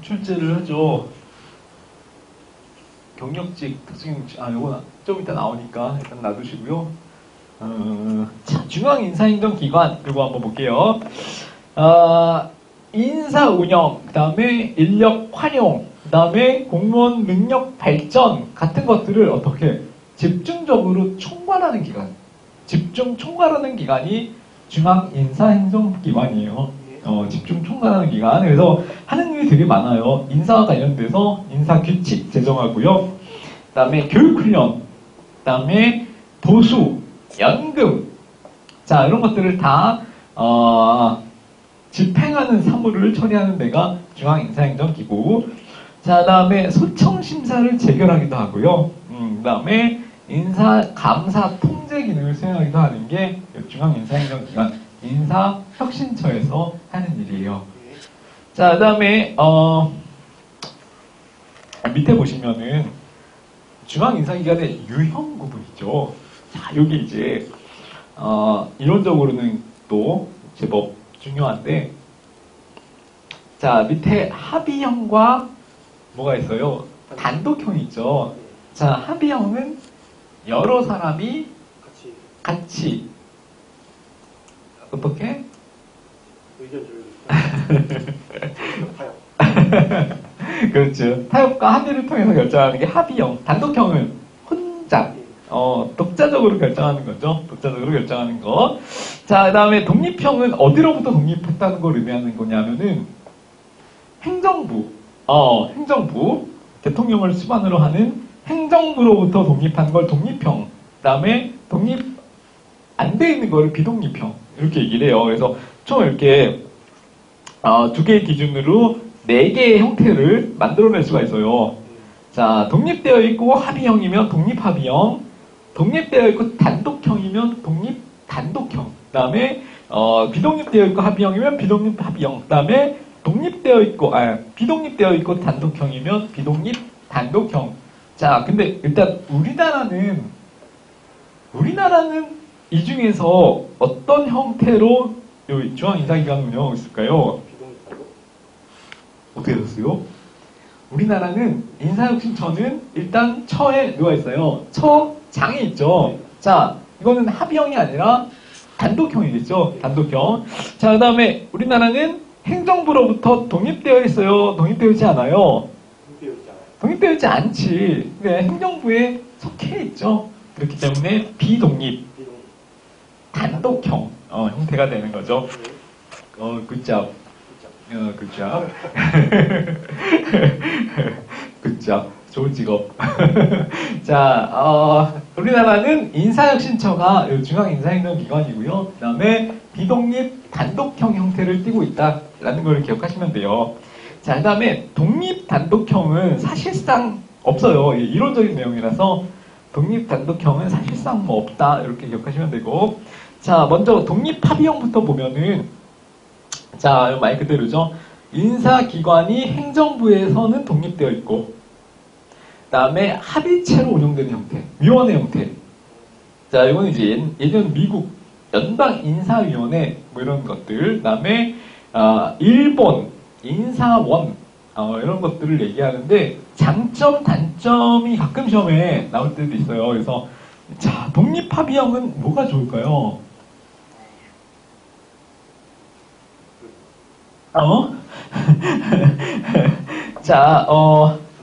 출제를 하죠. 경력직, 특수경력직, 요건 좀 이따 나오니까 일단 놔두시고요. 자, 중앙인사행정기관, 이거 한번 볼게요. 인사 운영, 그 다음에 인력 활용, 그 다음에 공무원 능력 발전 같은 것들을 어떻게 집중적으로 총괄하는 기관, 집중 총괄하는 기관이 중앙인사행정기관이에요. 집중 총괄하는 기관. 그래서 하는 일이 되게 많아요. 인사와 관련돼서 인사규칙 제정하고요. 그 다음에 교육훈련, 그 다음에 보수, 연금. 자, 이런 것들을 다 집행하는 사무를 처리하는 데가 중앙인사행정기구. 자, 다음에 소청심사를 재결하기도 하고요. 그 다음에 인사, 감사, 통제 기능을 수행하기도 하는 게 중앙인사행정기관, 인사혁신처에서 하는 일이에요. 자, 그 다음에 밑에 보시면은 중앙인사기관의 유형 구분이죠. 자, 여기 이제 이론적으로는 또 제법 중요한데, 자, 밑에 합의형과 뭐가 있어요? 단독형이 있죠. 자, 합의형은 여러 사람이 같이 어떻게? 의견 조율. 타협. 그렇죠. 타협과 합의를 통해서 결정하는 게 합의형. 단독형은 혼자, 독자적으로 결정하는 거죠. 독자적으로 결정하는 거. 자, 그 다음에 독립형은 어디로부터 독립했다는 걸 의미하는 거냐면은 행정부, 대통령을 수반으로 하는 행정부로부터 독립한 걸 독립형. 그 다음에 독립 안 돼 있는 거를 비독립형. 이렇게 얘기를 해요. 그래서 총 이렇게 두 개의 기준으로 4개의 형태를 만들어낼 수가 있어요. 자, 독립되어 있고 합의형이면 독립합의형, 독립되어 있고 단독형이면 독립단독형, 그 다음에 비독립되어 있고 합의형이면 비독립합의형, 그 다음에 비독립되어 있고 단독형이면 비독립단독형. 자, 근데 일단 우리나라는 이 중에서 어떤 형태로 중앙인사기관을 운영하고 있을까요? 어떻게 됐어요? 우리나라는 인사혁신처는 일단 처에 누가 있어요? 처장이 있죠. 자, 이거는 합의형이 아니라 단독형이겠죠. 단독형. 자, 그 다음에 우리나라는 행정부로부터 독립되어 있어요? 독립되어 있지 않아요? 독립되어 있지 않지. 근데 행정부에 속해 있죠. 그렇기 때문에 비독립, 단독형 형태가 되는 거죠. 굿잡. 굿잡. 굿잡. 좋은 직업. 자, 우리나라는 인사혁신처가 중앙인사행정기관이고요. 그 다음에 비독립 단독형 형태를 띠고 있다라는 걸 기억하시면 돼요. 자, 그 다음에 독립 단독형은 사실상 없어요. 이론적인 내용이라서 독립 단독형은 사실상 뭐 없다 이렇게 기억하시면 되고, 자, 먼저 독립합의형부터 보면은, 자, 말 그대로죠. 인사기관이 행정부에서는 독립되어 있고, 그 다음에 합의체로 운영되는 형태, 위원회 형태. 자, 이거는 이제 예전 미국 연방인사위원회 뭐 이런 것들, 그 다음에 일본 인사원 이런 것들을 얘기하는데, 장점, 단점이 가끔 시험에 나올 때도 있어요. 그래서 자, 독립합의형은 뭐가 좋을까요? 자,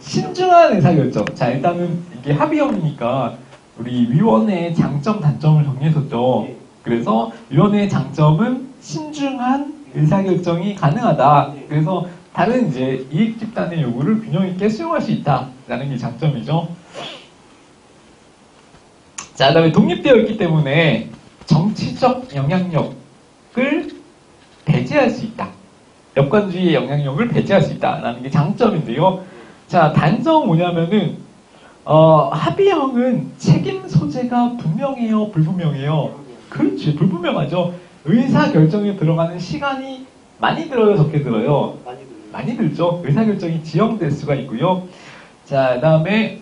신중한 의사결정. 자, 일단은 이게 합의형이니까 우리 위원회의 장점, 단점을 정리했었죠. 그래서 위원회의 장점은 신중한 의사결정이 가능하다. 그래서 다른 이제 이익 집단의 요구를 균형 있게 수용할 수 있다라는 게 장점이죠. 자, 그다음에 독립되어 있기 때문에 정치적 영향력을 배제할 수 있다. 역관주의의 영향력을 배제할 수 있다라는 게 장점인데요. 자, 단점은 뭐냐면은 합의형은 책임 소재가 분명해요, 불분명해요? 그렇지, 불분명하죠. 의사결정에 들어가는 시간이 많이 들어요, 적게 들어요? 많이 들죠. 의사결정이 지연될 수가 있고요. 자, 그 다음에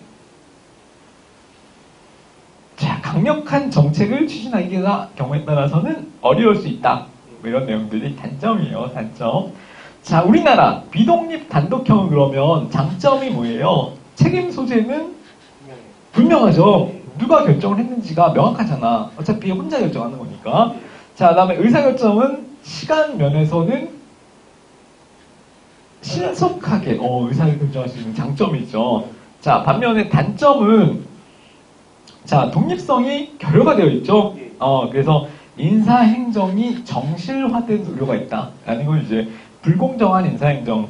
자, 강력한 정책을 추진하기가 경우에 따라서는 어려울 수 있다. 뭐 이런 내용들이 단점이에요, 단점. 자, 우리나라 비독립 단독형은 그러면 장점이 뭐예요? 책임 소재는 분명하죠. 누가 결정을 했는지가 명확하잖아. 어차피 혼자 결정하는 거니까. 자, 그 다음에 의사결정은 시간 면에서는 신속하게 의사를 결정할 수 있는 장점이 있죠. 자, 반면에 단점은 자, 독립성이 결여가 되어 있죠. 그래서 인사행정이 정실화된 우려가 있다라는 건 이제 불공정한 인사행정,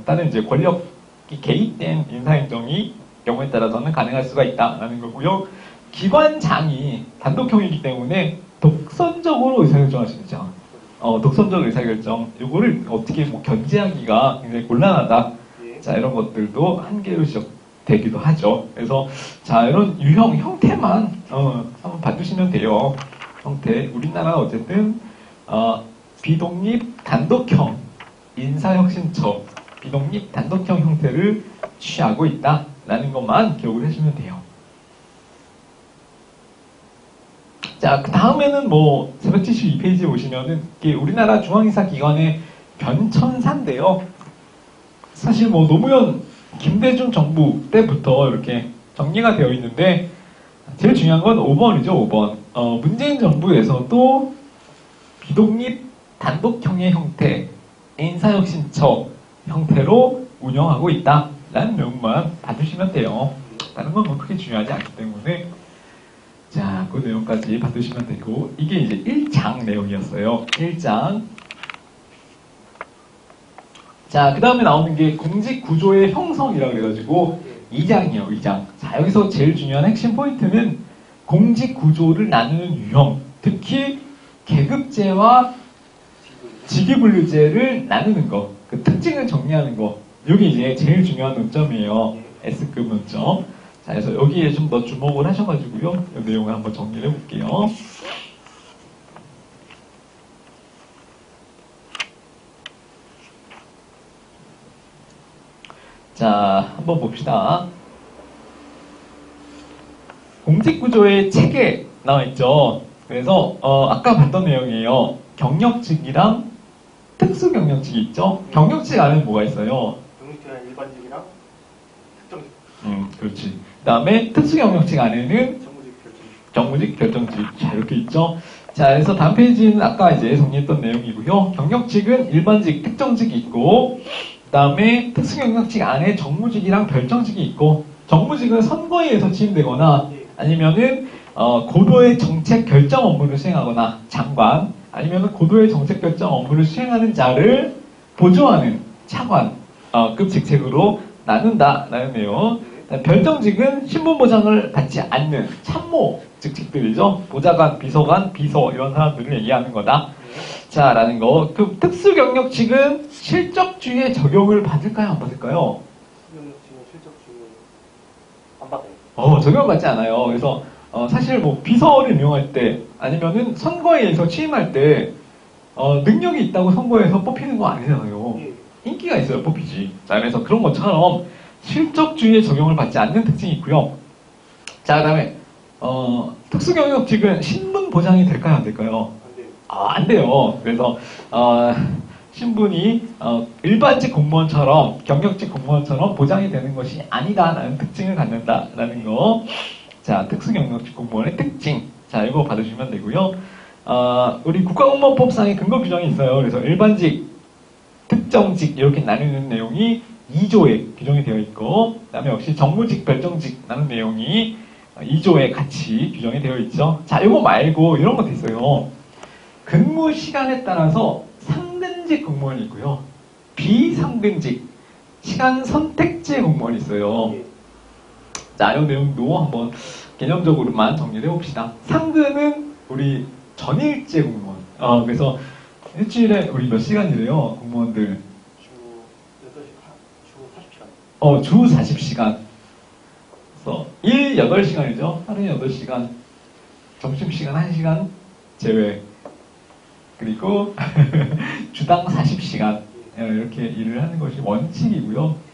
다른 이제 권력이 개입된 인사행정이 경우에 따라서는 가능할 수가 있다라는 거고요. 기관장이 단독형이기 때문에 독선적으로 의사결정할 수 있죠. 독선적 의사결정, 이거를 어떻게 뭐 견제하기가 굉장히 곤란하다. 자, 이런 것들도 한계로 시작되기도 하죠. 그래서 자, 이런 유형 형태만 한번 봐주시면 돼요. 형태. 우리나라 어쨌든 비독립 단독형 인사혁신처, 비독립 단독형 형태를 취하고 있다. 라는 것만 기억을 해주면 돼요. 자, 그 다음에는 뭐 472페이지에 보시면은 이게 우리나라 중앙인사기관의 변천사인데요. 사실 뭐 노무현 김대중 정부 때부터 이렇게 정리가 되어 있는데 제일 중요한 건 5번이죠. 5번. 문재인 정부에서도 비독립 단독형의 형태, 인사혁신처 형태로 운영하고 있다라는 내용만 봐주시면 돼요. 다른 건 뭐 크게 중요하지 않기 때문에 자, 그 내용까지 받으시면 되고 이게 이제 1장 내용이었어요. 1장. 자, 그 다음에 나오는 게 공직구조의 형성이라고 해가지고 2장이에요. 2장. 자, 여기서 제일 중요한 핵심 포인트는 공직구조를 나누는 유형, 특히 계급제와 직위분류제를 나누는 거, 그 특징을 정리하는 거, 이게 이제 제일 중요한 논점이에요. S급 논점. 자, 그래서 여기에 좀 더 주목을 하셔가지고요. 이 내용을 한번 정리를 해볼게요. 자, 한번 봅시다. 공직구조의 책에 나와있죠. 그래서 아까 봤던 내용이에요. 경력직이랑 특수경력직이 있죠. 경력직 안에는 뭐가 있어요? 경력직이랑 일반직이랑 특정직. 그렇지. 그 다음에 특수경력직 안에는 정무직, 결정직. 정무직, 결정직. 자, 이렇게 있죠. 자, 그래서 다음 페이지는 아까 이제 정리했던 내용이고요. 경력직은 일반직, 특정직이 있고, 그 다음에 특수경력직 안에 정무직이랑 별정직이 있고, 정무직은 선거에 의해서 취임되거나, 아니면은, 고도의 정책 결정 업무를 수행하거나, 장관, 아니면은 고도의 정책 결정 업무를 수행하는 자를 보조하는 차관, 급 직책으로 나눈다라는 내용. 별정직은 신분 보장을 받지 않는 참모 직책들이죠. 보좌관, 비서관, 비서 이런 사람들을 얘기하는 거다. 자, 라는 거. 그 특수경력직은 실적주의의 적용을 받을까요? 안 받을까요? 특수경력직은 실적주의 안 받아요. 적용받지 않아요. 그래서 사실 뭐 비서를 임용할 때 아니면은 선거에 의해서 취임할 때 능력이 있다고 선거에서 뽑히는 거 아니잖아요. 인기가 있어야 뽑히지. 자, 그래서 그런 것처럼 실적주의에 적용을 받지 않는 특징이 있고요. 자, 그 다음에 특수경력직은 신분 보장이 될까요? 안 될까요? 안 돼요. 안 돼요. 그래서 신분이 일반직 공무원처럼 경력직 공무원처럼 보장이 되는 것이 아니다라는 특징을 갖는다라는 거. 자, 특수경력직 공무원의 특징. 자, 이거 받으시면 되고요. 우리 국가공무원법상의 근거 규정이 있어요. 그래서 일반직, 특정직 이렇게 나누는 내용이 2조에 규정이 되어 있고, 그 다음에 역시 정무직, 별정직 라는 내용이 2조에 같이 규정이 되어 있죠. 자, 이거 말고 이런 것도 있어요. 근무 시간에 따라서 상근직 공무원이 있고요. 비상근직, 시간 선택제 공무원이 있어요. 자, 이 내용도 한번 개념적으로만 정리를 해봅시다. 상근은 우리 전일제 공무원. 그래서 일주일에 우리 몇 시간 일해요, 공무원들? 주 40시간. 그래서 8시간이죠. 하루에 8시간. 점심시간 1시간 제외. 그리고 주당 40시간. 이렇게 일을 하는 것이 원칙이고요.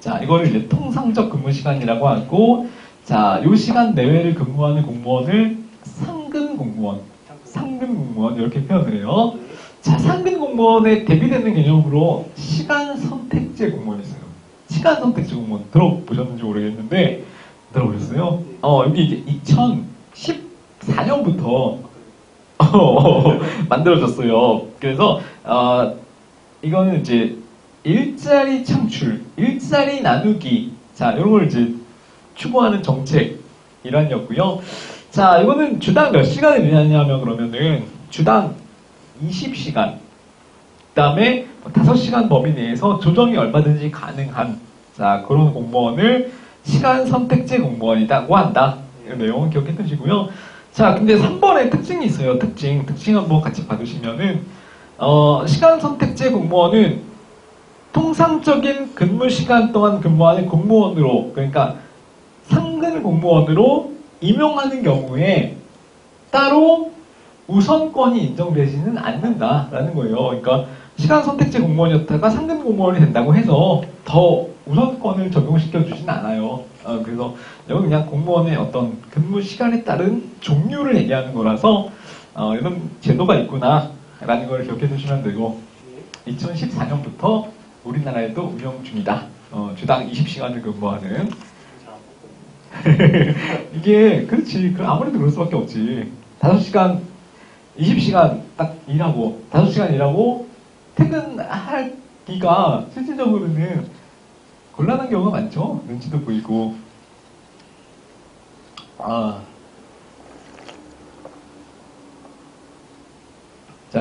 자, 이거를 이제 통상적 근무 시간이라고 하고, 자, 요 시간 내외를 근무하는 공무원을 상근 공무원, 상근 공무원 이렇게 표현을 해요. 자, 상근 공무원에 대비되는 개념으로 시간 선택제 공무원이 있어요. 시간 선택제 공무원 들어보셨는지 모르겠는데 들어보셨어요? 여기 이제 2014년부터 만들어졌어요. 그래서 이거는 이제 일자리 창출, 일자리 나누기, 자, 이런 걸 이제 추구하는 정책이란이었고요. 자, 이거는 주당 몇 시간을 일하냐면 그러면은 주당 20시간, 그 다음에 5시간 범위 내에서 조정이 얼마든지 가능한, 자, 그런 공무원을 시간 선택제 공무원이라고 한다. 이 내용은 기억해 두시고요. 자, 근데 3번에 특징이 있어요. 특징 한번 같이 봐주시면은, 시간 선택제 공무원은 통상적인 근무 시간 동안 근무하는 공무원으로, 그러니까 상근 공무원으로 임용하는 경우에 따로 우선권이 인정되지는 않는다라는 거예요. 그러니까 시간 선택제 공무원이었다가 상근 공무원이 된다고 해서 더 우선권을 적용시켜 주진 않아요. 그래서 여기 그냥 공무원의 어떤 근무 시간에 따른 종류를 얘기하는 거라서 이런 제도가 있구나라는 걸 기억해 두시면 되고 2014년부터 우리나라에도 운영 중이다. 주당 20시간을 근무하는 이게 그렇지. 아무래도 그럴 수밖에 없지. 5시간 20시간 딱 일하고 5시간 일하고 퇴근하기가 실질적으로는 곤란한 경우가 많죠. 눈치도 보이고. 자,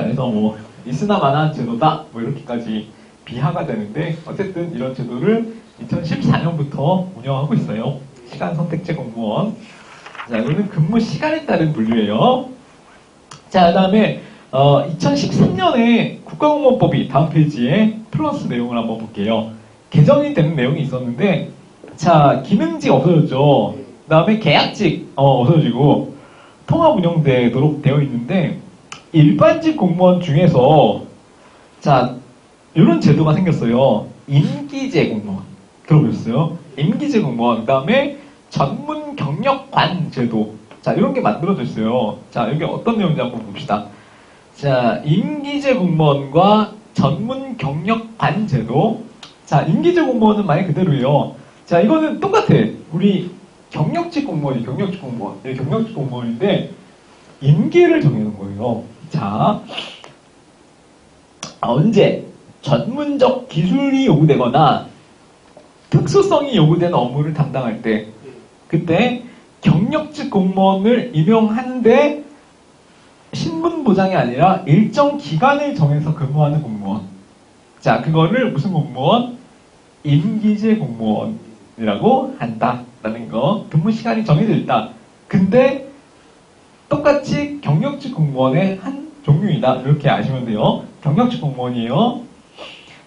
그래서 뭐 있으나 마나한 제도다 뭐 이렇게까지 비하가 되는데 어쨌든 이런 제도를 2014년부터 운영하고 있어요. 시간 선택제 공무원. 자, 이거는 근무 시간에 따른 분류예요. 자, 그 다음에 2013년에 국가공무원법이 다음 페이지에 플러스 내용을 한번 볼게요. 개정이 되는 내용이 있었는데, 자, 기능직 없어졌죠. 그 다음에 계약직 없어지고 통합 운영되도록 되어 있는데, 일반직 공무원 중에서 자, 이런 제도가 생겼어요. 임기제 공무원. 들어보셨어요? 임기제 공무원. 그 다음에 전문 경력관 제도. 자, 이런 게 만들어졌어요. 자, 여기 어떤 내용인지 한번 봅시다. 자, 임기제 공무원과 전문 경력관 제도. 자, 임기제 공무원은 말 그대로예요. 자, 이거는 똑같아. 우리 경력직 공무원이 경력직 공무원. 네, 경력직 공무원인데, 임기를 정해놓은 거예요. 자, 언제 전문적 기술이 요구되거나 특수성이 요구되는 업무를 담당할 때, 그때 경력직 공무원을 임용하는데 신분 보장이 아니라 일정 기간을 정해서 근무하는 공무원. 자, 그거를 무슨 공무원? 임기제 공무원이라고 한다라는 거. 근무 시간이 정해져 있다. 근데 똑같이 경력직 공무원의 한 종류이다. 이렇게 아시면 돼요. 경력직 공무원이에요.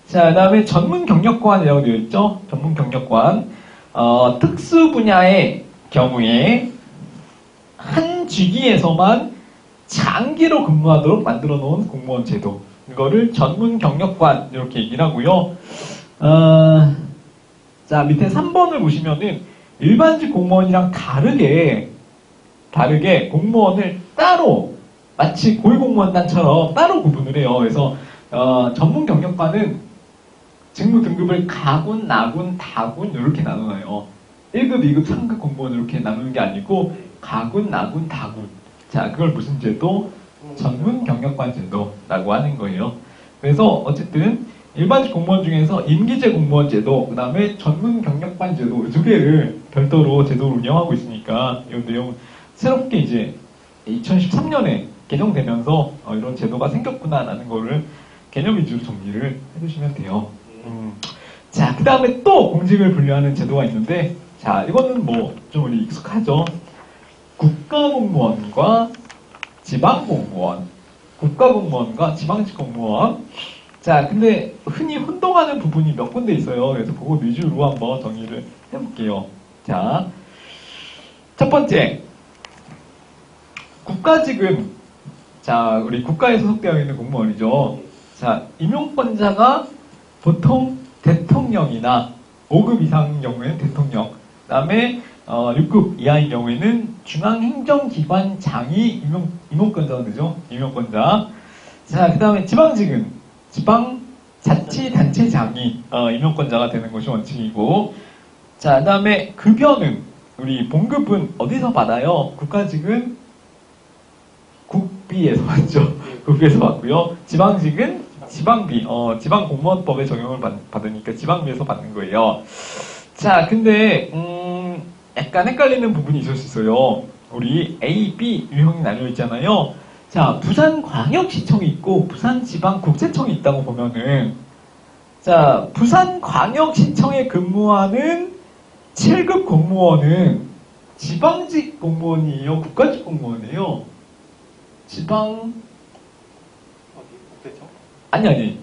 자, 그 다음에 전문 경력관이라고 되어 있죠. 전문 경력관. 특수 분야의 경우에 한 직위에서만 장기로 근무하도록 만들어 놓은 공무원 제도. 이거를 전문 경력관 이렇게 얘기를 하고요. 자, 밑에 3번을 보시면은 일반직 공무원이랑 다르게 공무원을 따로 마치 고위공무원단처럼 따로 구분을 해요. 그래서 전문 경력관은 직무 등급을 가군, 나군, 다군 이렇게 나눠요. 1급, 2급, 3급 공무원 이렇게 나누는 게 아니고 가군, 나군, 다군. 자, 그걸 무슨 제도? 전문 경력관 제도라고 하는 거예요. 그래서 어쨌든 일반직 공무원 중에서 임기제 공무원 제도, 그 다음에 전문 경력관 제도 이 두 개를 별도로 제도를 운영하고 있으니까 이 내용 새롭게 이제 2013년에 개정되면서 이런 제도가 생겼구나라는 거를 개념 위주로 정리를 해주시면 돼요. 자, 그 다음에 또 공직을 분류하는 제도가 있는데, 자, 이거는 뭐 좀 우리 익숙하죠. 국가공무원과 지방공무원, 국가공무원과 지방직 공무원. 자, 근데 흔히 혼동하는 부분이 몇 군데 있어요. 그래서 그거 위주로 한번 정리를 해볼게요. 자, 첫 번째, 국가직은 자, 우리 국가에 소속되어 있는 공무원이죠. 자, 임용권자가 보통 대통령이나 5급 이상인 경우에는 대통령, 그 다음에 6급 이하인 경우에는 중앙행정기관장이 임용권자가 되죠. 임용권자. 자, 그 다음에 지방직은 지방자치단체장이 임용권자가 되는 것이 원칙이고, 자, 그 다음에 급여는 우리 봉급은 어디서 받아요? 국가직은 국비에서 받죠. 국비에서 받고요. 지방직은 지방비, 지방공무원법에 적용을 받으니까 지방비에서 받는 거예요. 자, 근데 약간 헷갈리는 부분이 있을 수 있어요. 우리 A, B 유형이 나뉘어 있잖아요. 자, 부산광역시청이 있고 부산지방국세청이 있다고 보면은, 자, 부산광역시청에 근무하는 7급 공무원은 지방직 공무원이에요? 국가직 공무원이에요? 지방 국세청? 아니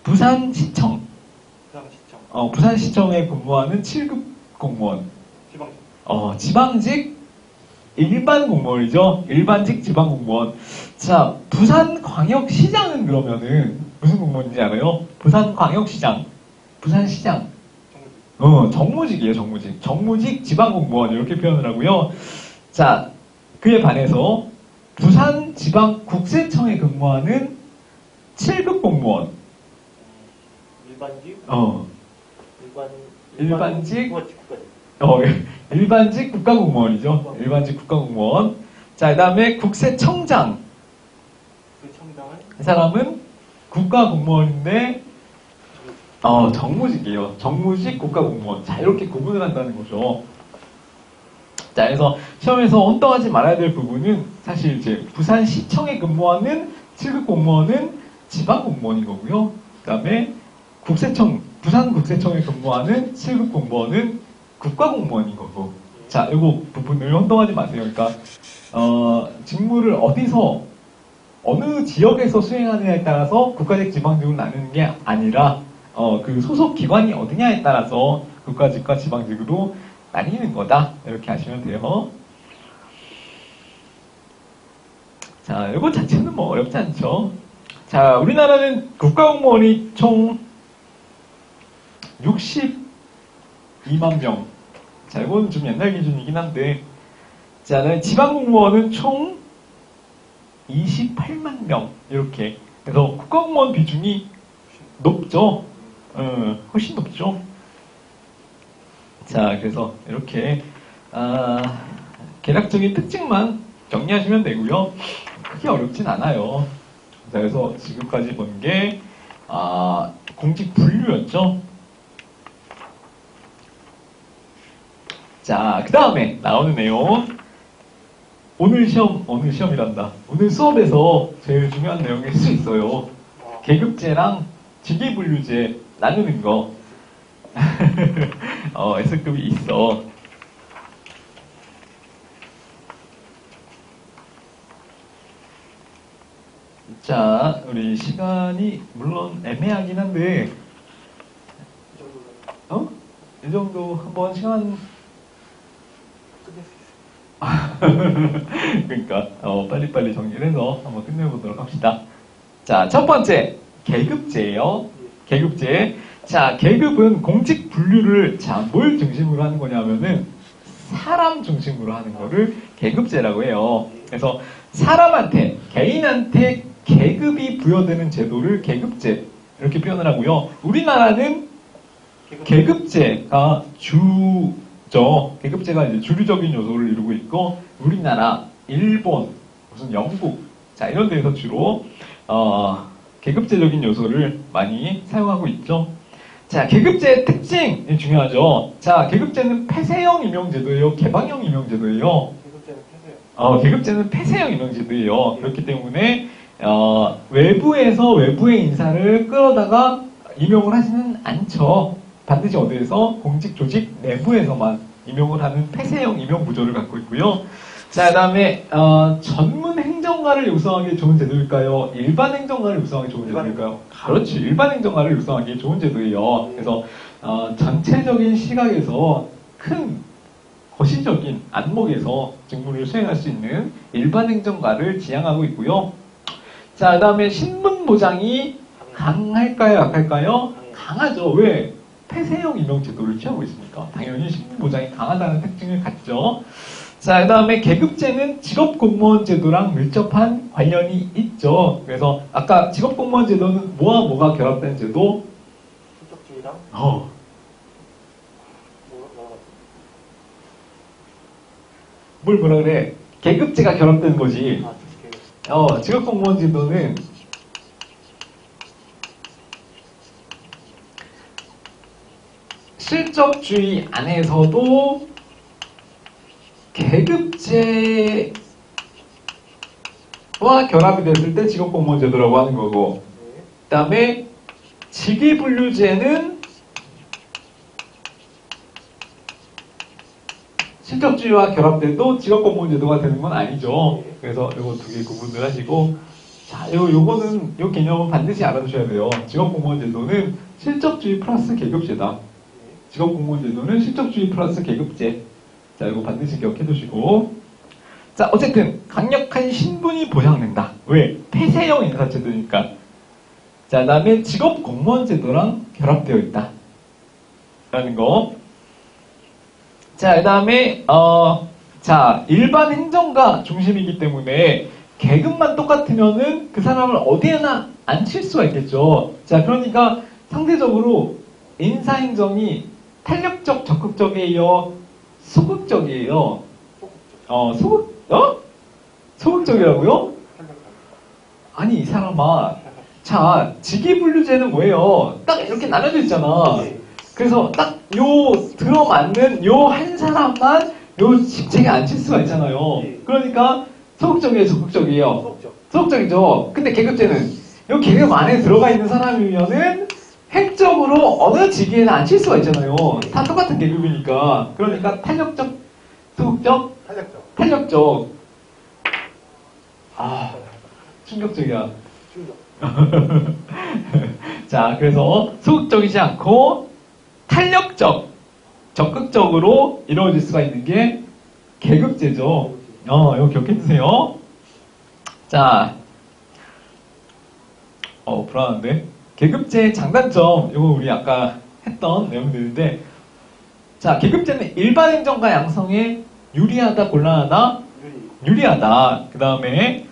부산시청. 부산시청. 부산시청에 근무하는 7급 공무원. 지방시청. 지방직 일반 공무원이죠. 일반직 지방 공무원. 자, 부산광역시장은 그러면은 무슨 공무원인지 알아요? 부산광역시장, 부산시장. 정무직이에요, 정무직. 정무직 지방공무원, 이렇게 표현을 하고요. 자, 그에 반해서 부산지방국세청에 근무하는 7급 공무원. 일반직? 일반직? 국가직. 일반직 국가공무원이죠. 일반직 국가공무원. 자, 그 다음에 국세청장. 그 청장은? 이 사람은 국가공무원인데, 정무직이에요. 정무직 국가공무원. 자, 이렇게 구분을 한다는 거죠. 자, 그래서 시험에서 혼동하지 말아야 될 부분은 사실 이제 부산시청에 근무하는 7급 공무원은 지방공무원인 거고요. 그 다음에 부산국세청에 근무하는 7급 공무원은 국가공무원인 거고. 자, 이거 부분을 혼동하지 마세요. 그러니까, 직무를 어느 지역에서 수행하느냐에 따라서 국가직, 지방직으로 나누는 게 아니라, 그 소속 기관이 어디냐에 따라서 국가직과 지방직으로 나뉘는 거다. 이렇게 아시면 돼요. 자, 이거 자체는 뭐 어렵지 않죠. 자, 우리나라는 국가공무원이 총 62만 명. 자, 이건 좀 옛날 기준이긴 한데, 자, 지방공무원은 총 28만 명. 이렇게. 그래서 국가공무원 비중이 높죠. 훨씬 높죠. 자, 그래서 이렇게 개략적인 특징만 정리하시면 되고요. 크게 어렵진 않아요. 자, 그래서 지금까지 본 게 공직 분류였죠. 자, 그 다음에 나오는 내용. 오늘 시험이란다. 오늘 수업에서 제일 중요한 내용일 수 있어요. 계급제랑 직위분류제 나누는 거. S급이 있어. 자, 우리 시간이 물론 애매하긴 한데, 이 정도 한번 시간 그러니까 빨리빨리 정리를 해서 한번 끝내보도록 합시다. 자, 첫 번째 계급제예요. 계급제. 자, 계급은 공직 분류를 뭘 중심으로 하는 거냐면은 사람 중심으로 하는 거를 계급제라고 해요. 그래서 사람한테, 개인한테 계급이 부여되는 제도를 계급제 이렇게 표현을 하고요. 우리나라는 계급제가 주죠. 계급제가 이제 주류적인 요소를 이루고 있고, 우리나라, 일본, 무슨 영국, 자, 이런 데에서 주로 계급제적인 요소를 많이 사용하고 있죠. 자, 계급제의 특징이 중요하죠. 자, 계급제는 폐쇄형 임용제도예요? 개방형 임용제도예요? 계급제는 폐쇄요. 계급제는 폐쇄형 임용제도예요. 그렇기 때문에 외부에서 외부의 인사를 끌어다가 임용을 하지는 않죠. 반드시 어디에서? 공직 조직 내부에서만 임용을 하는 폐쇄형 임용 구조를 갖고 있고요. 자, 그 다음에 전문 행정가를 육성하기 좋은 제도일까요? 일반 행정가를 육성하기 좋은 제도일까요? 그렇지, 일반 행정가를 육성하기 좋은 제도예요. 그래서 전체적인 시각에서 큰 거시적인 안목에서 직무를 수행할 수 있는 일반 행정가를 지향하고 있고요. 자, 그 다음에 신분 보장이 강할까요? 약할까요? 강하죠. 왜? 폐쇄형 임용 제도를 취하고 있으니까 당연히 신분 보장이 강하다는 특징을 갖죠. 자, 그 다음에 계급제는 직업공무원 제도랑 밀접한 관련이 있죠. 그래서 아까 직업공무원 제도는 뭐와 뭐가 결합된 제도? 실적주의랑 뭐라 그래? 계급제가 결합된 거지. 계급. 직업공무원 제도는 실적주의 안에서도 계급제와 결합이 됐을 때 직업공무원 제도라고 하는 거고, 그 다음에 직위분류제는 실적주의와 결합돼도 직업공무원 제도가 되는 건 아니죠. 그래서 이거 두 개 구분을 하시고, 자, 요거는, 요 개념은 반드시 알아두셔야 돼요. 직업공무원 제도는 실적주의 플러스 계급제다. 직업공무원 제도는 실적주의 플러스 계급제. 자, 이거 반드시 기억해 두시고. 자, 어쨌든 강력한 신분이 보장된다. 왜? 폐쇄형 인사제도니까. 자, 그 다음에 직업 공무원 제도랑 결합되어 있다. 라는 거. 자, 그 다음에, 자, 일반 행정가 중심이기 때문에 계급만 똑같으면은 그 사람을 어디에나 앉힐 수가 있겠죠. 자, 그러니까 상대적으로 인사행정이 탄력적, 적극적이에요? 소극적이에요? 소극적이라고요? 아니, 이 사람아. 자, 직위분류제는 뭐예요? 딱 이렇게 나눠져 있잖아. 그래서 딱 요 들어맞는 요 한 사람만 요 직책에 앉힐 수가 있잖아요. 그러니까 소극적이에요, 적극적이에요? 소극적. 소극적이죠. 근데 계급제는 요 계급 안에 들어가 있는 사람이면은 획적으로 어느 직위에는 앉힐 수가 있잖아요. 다 똑같은 계급이니까. 그러니까 탄력적, 소극적, 탄력적. 탄력적. 아, 충격적이야. 충격. 자, 그래서 소극적이지 않고 탄력적, 적극적으로 이루어질 수가 있는 게 계급제죠. 이거 기억해주세요. 자, 불안한데? 계급제의 장단점, 이거 우리 아까 했던 내용들인데, 자, 계급제는 일반 행정가 양성에 유리하다, 곤란하다? 유리하다. 그 다음에,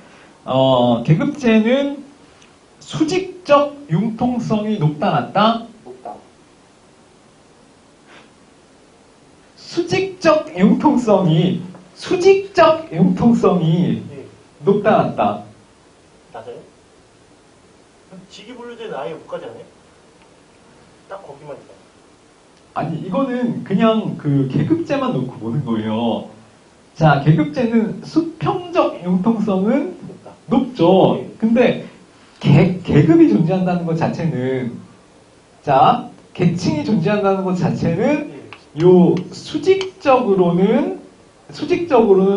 계급제는 수직적 융통성이 높다, 낮다? 높다. 수직적 융통성이 예. 높다, 낮다? 낮아요? 직위분류제는 아예 못 가지 않아요? 딱 거기만 있다. 아니, 이거는 그냥 그 계급제만 놓고 보는 거예요. 자, 계급제는 수평적 융통성은 높다. 높죠. 예. 근데 계급이 존재한다는 것 자체는, 자, 계층이 존재한다는 것 자체는 예. 요 수직적으로는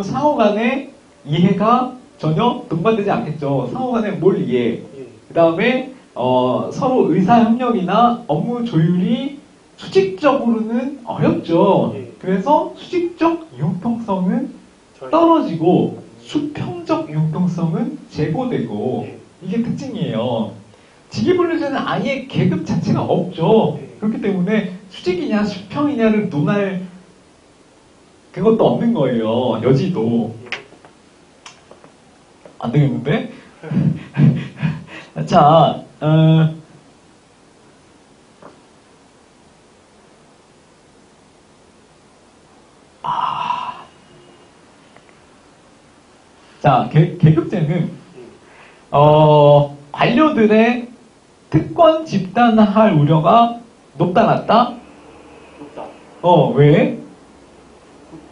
상호 간의 이해가 전혀 동반되지 않겠죠. 상호 간에 뭘 이해? 예. 그 다음에 서로 의사 협력이나 업무 조율이 수직적으로는 어렵죠. 예. 그래서 수직적 융통성은 저희- 떨어지고 수평적 융통성은 제고되고 예. 이게 특징이에요. 직위분류제는 아예 계급 자체가 없죠. 예. 그렇기 때문에 수직이냐 수평이냐를 논할 그것도 없는 거예요. 여지도. 예. 안 되겠는데? 자, 자, 계급제는, 예. 관료들의 특권 집단화할 우려가 높다, 낮다? 높다. 왜?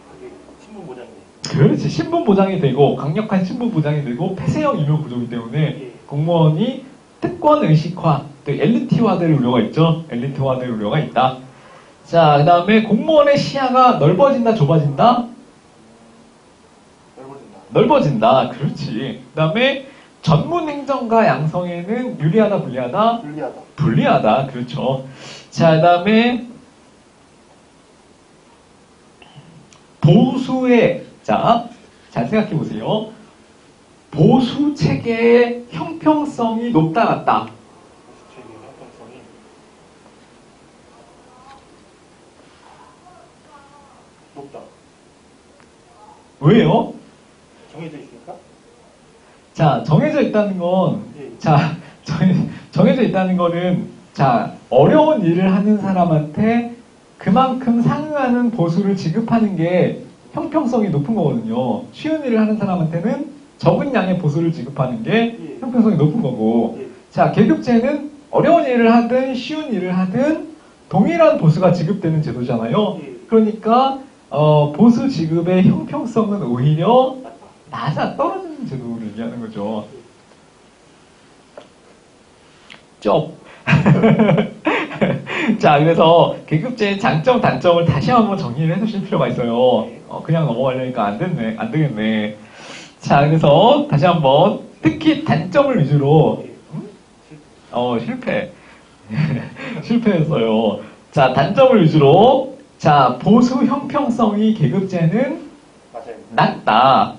그게 신분 보장이네. 그렇지. 신분 보장이 되고, 강력한 신분 보장이 되고, 폐쇄형 임용 구조이기 때문에, 예. 공무원이 특권 의식화, 또 엘리트화될 우려가 있죠. 엘리트화될 우려가 있다. 자, 그 다음에 공무원의 시야가 넓어진다, 좁아진다? 넓어진다. 넓어진다. 그렇지. 그 다음에 전문 행정가 양성에는 유리하다, 불리하다? 불리하다. 불리하다. 그렇죠. 자, 그 다음에 보수의, 자, 잘 생각해 보세요. 보수 체계의 형평성이 높다, 낮다? 보수체계의 형평성이 높다. 왜요? 정해져 있으니까? 자, 정해져 있다는 건, 예. 자, 정해져 있다는 거는, 자, 어려운 일을 하는 사람한테 그만큼 상응하는 보수를 지급하는 게 형평성이 높은 거거든요. 쉬운 일을 하는 사람한테는 적은 양의 보수를 지급하는 게 예. 형평성이 높은 거고, 예. 자, 계급제는 어려운 일을 하든 쉬운 일을 하든 동일한 보수가 지급되는 제도잖아요. 예. 그러니까, 보수 지급의 형평성은 오히려 낮다. 낮아 떨어지는 제도를 얘기하는 거죠. 쩝. 자, 그래서 계급제의 장점, 단점을 다시 한번 정리를 해두실 필요가 있어요. 그냥 넘어가려니까 안 되겠네. 자, 그래서 다시 한번 특히 단점을 위주로, 예. 실패. 실패했어요. 자, 단점을 위주로, 자, 보수 형평성이 계급제는 맞아요. 낮다.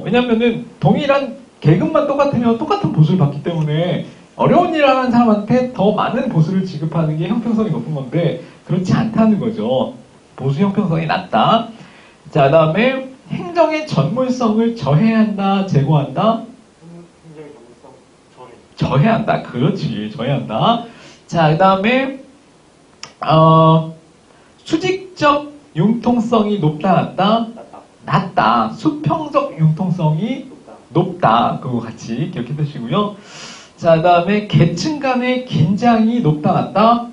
왜냐면은 동일한 계급만 똑같으면 똑같은 보수를 받기 때문에 어려운 일을 하는 사람한테 더 많은 보수를 지급하는 게 형평성이 높은 건데 그렇지 않다는 거죠. 보수 형평성이 낮다. 자, 그 다음에 행정의 전문성을 저해한다, 제고한다? 굉장히 전문성 전에. 저해한다. 그렇지. 저해한다. 자, 그 다음에 수직적 융통성이 높다, 낮다? 낮다. 낮다. 수평적 융통성이 높다. 높다. 그거 같이 기억해 두시고요. 자, 그 다음에 계층 간의 긴장이 높다, 낮다?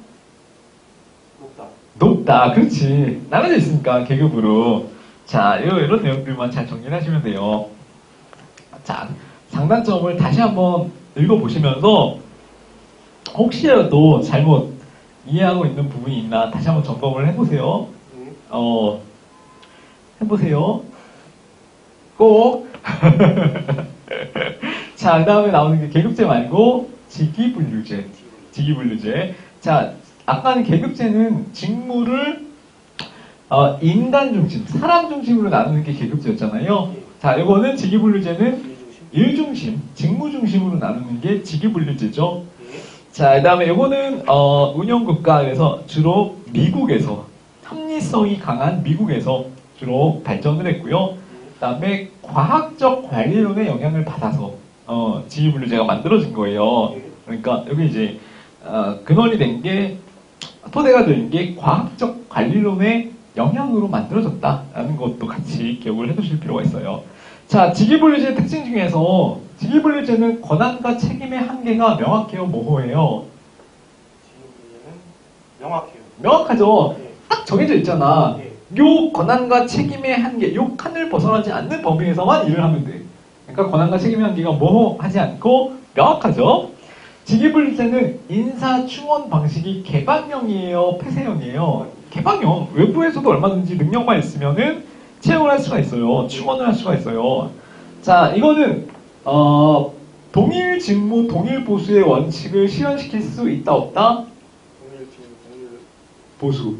높다. 높다. 그렇지. 나눠져 있으니까, 계급으로. 자, 이런 내용들만 잘 정리를 하시면 돼요. 자, 장단점을 다시 한번 읽어보시면서, 혹시라도 잘못 이해하고 있는 부분이 있나 다시 한번 점검을 해보세요. 해보세요. 꼭. 자, 그 다음에 나오는 게 계급제 말고 직위분류제. 직위분류제. 자, 아까는 계급제는 직무를 인간 중심, 사람 중심으로 나누는 게 계급제였잖아요. 자, 이거는 직위분류제는 일 중심, 직무 중심으로 나누는 게 직위분류제죠. 자, 그 다음에 이거는 운영국가에서 주로 미국에서 합리성이 강한 미국에서 주로 발전을 했고요. 그 다음에 과학적 관리론의 영향을 받아서 직위분류제가 만들어진 거예요. 그러니까 여기 이제 근원이 된 게 토대가 된 게 과학적 관리론의 영향으로 만들어졌다라는 것도 같이 기억을 해두실 필요가 있어요. 자, 직위분류제의 특징 중에서 직위분류제는 권한과 책임의 한계가 명확해요, 모호해요? 지금 명확해요. 명확하죠. 네. 딱 정해져 있잖아. 네. 요 권한과 책임의 한계, 요 칸을 벗어나지 않는 범위에서만 일을 하면 돼. 그러니까 권한과 책임의 한계가 모호하지 않고 명확하죠. 직위분류제는 인사충원 방식이 개방형이에요, 폐쇄형이에요? 개방형. 외부에서도 얼마든지 능력만 있으면은 채용을 할 수가 있어요. 충원을 할 수가 있어요. 자, 이거는 동일 직무, 동일 보수의 원칙을 실현시킬 수 있다, 없다? 동일 보수.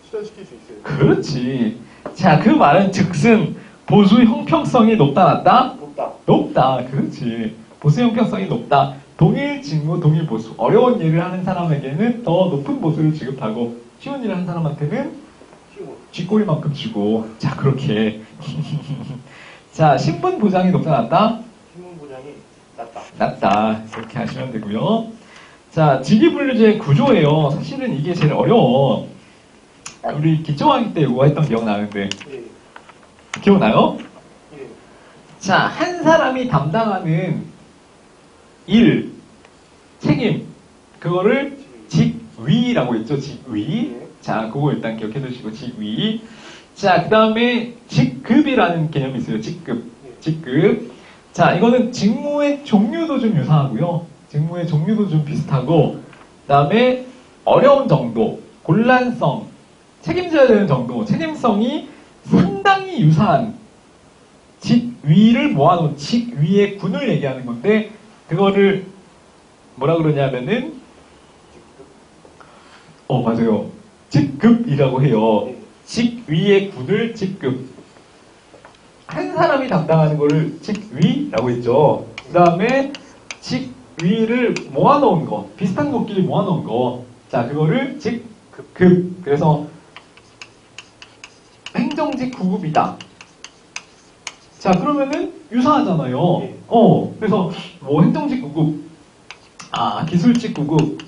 실현시킬 수 있어요. 그렇지. 자, 그 말은 즉슨 보수 형평성이 높다, 낮다? 높다. 높다. 그렇지. 보수 형평성이 높다. 동일 직무, 동일 보수. 어려운 일을 하는 사람에게는 더 높은 보수를 지급하고 쉬운 일을 하는 사람한테는 쉬워. 쥐꼬리만큼 주고. 자, 그렇게. 자, 신분 보장이 높다, 낮다? 신문 보장이 낮다. 낮다. 이렇게 하시면 되고요. 자, 직위분류제 구조예요. 사실은 이게 제일 어려워. 우리 기초학기 때 이거 했던 기억나는데 예. 기억나요? 예. 자, 한 사람이 담당하는 일, 책임, 그거를 직위라고 했죠. 직위. 예. 자, 그거 일단 기억해 두시고 직위. 자, 그 다음에 직급이라는 개념이 있어요. 직급. 예. 직급. 자, 이거는 직무의 종류도 좀 유사하고요. 직무의 종류도 좀 비슷하고, 그 다음에 어려운 정도, 곤란성, 책임져야 되는 정도, 책임성이 상당히 유사한 직위를 모아놓은 직위의 군을 얘기하는 건데, 그거를 뭐라 그러냐면은, 맞아요. 직급이라고 해요. 예. 직위의 군을 직급. 한 사람이 담당하는 거를 직위라고 했죠. 그 다음에 직위를 모아놓은 거, 비슷한 것끼리 모아놓은 거. 자, 그거를 직급. 그래서 행정직 9급이다. 자, 그러면은 유사하잖아요. 예. 그래서 뭐 행정직 9급, 기술직 9급,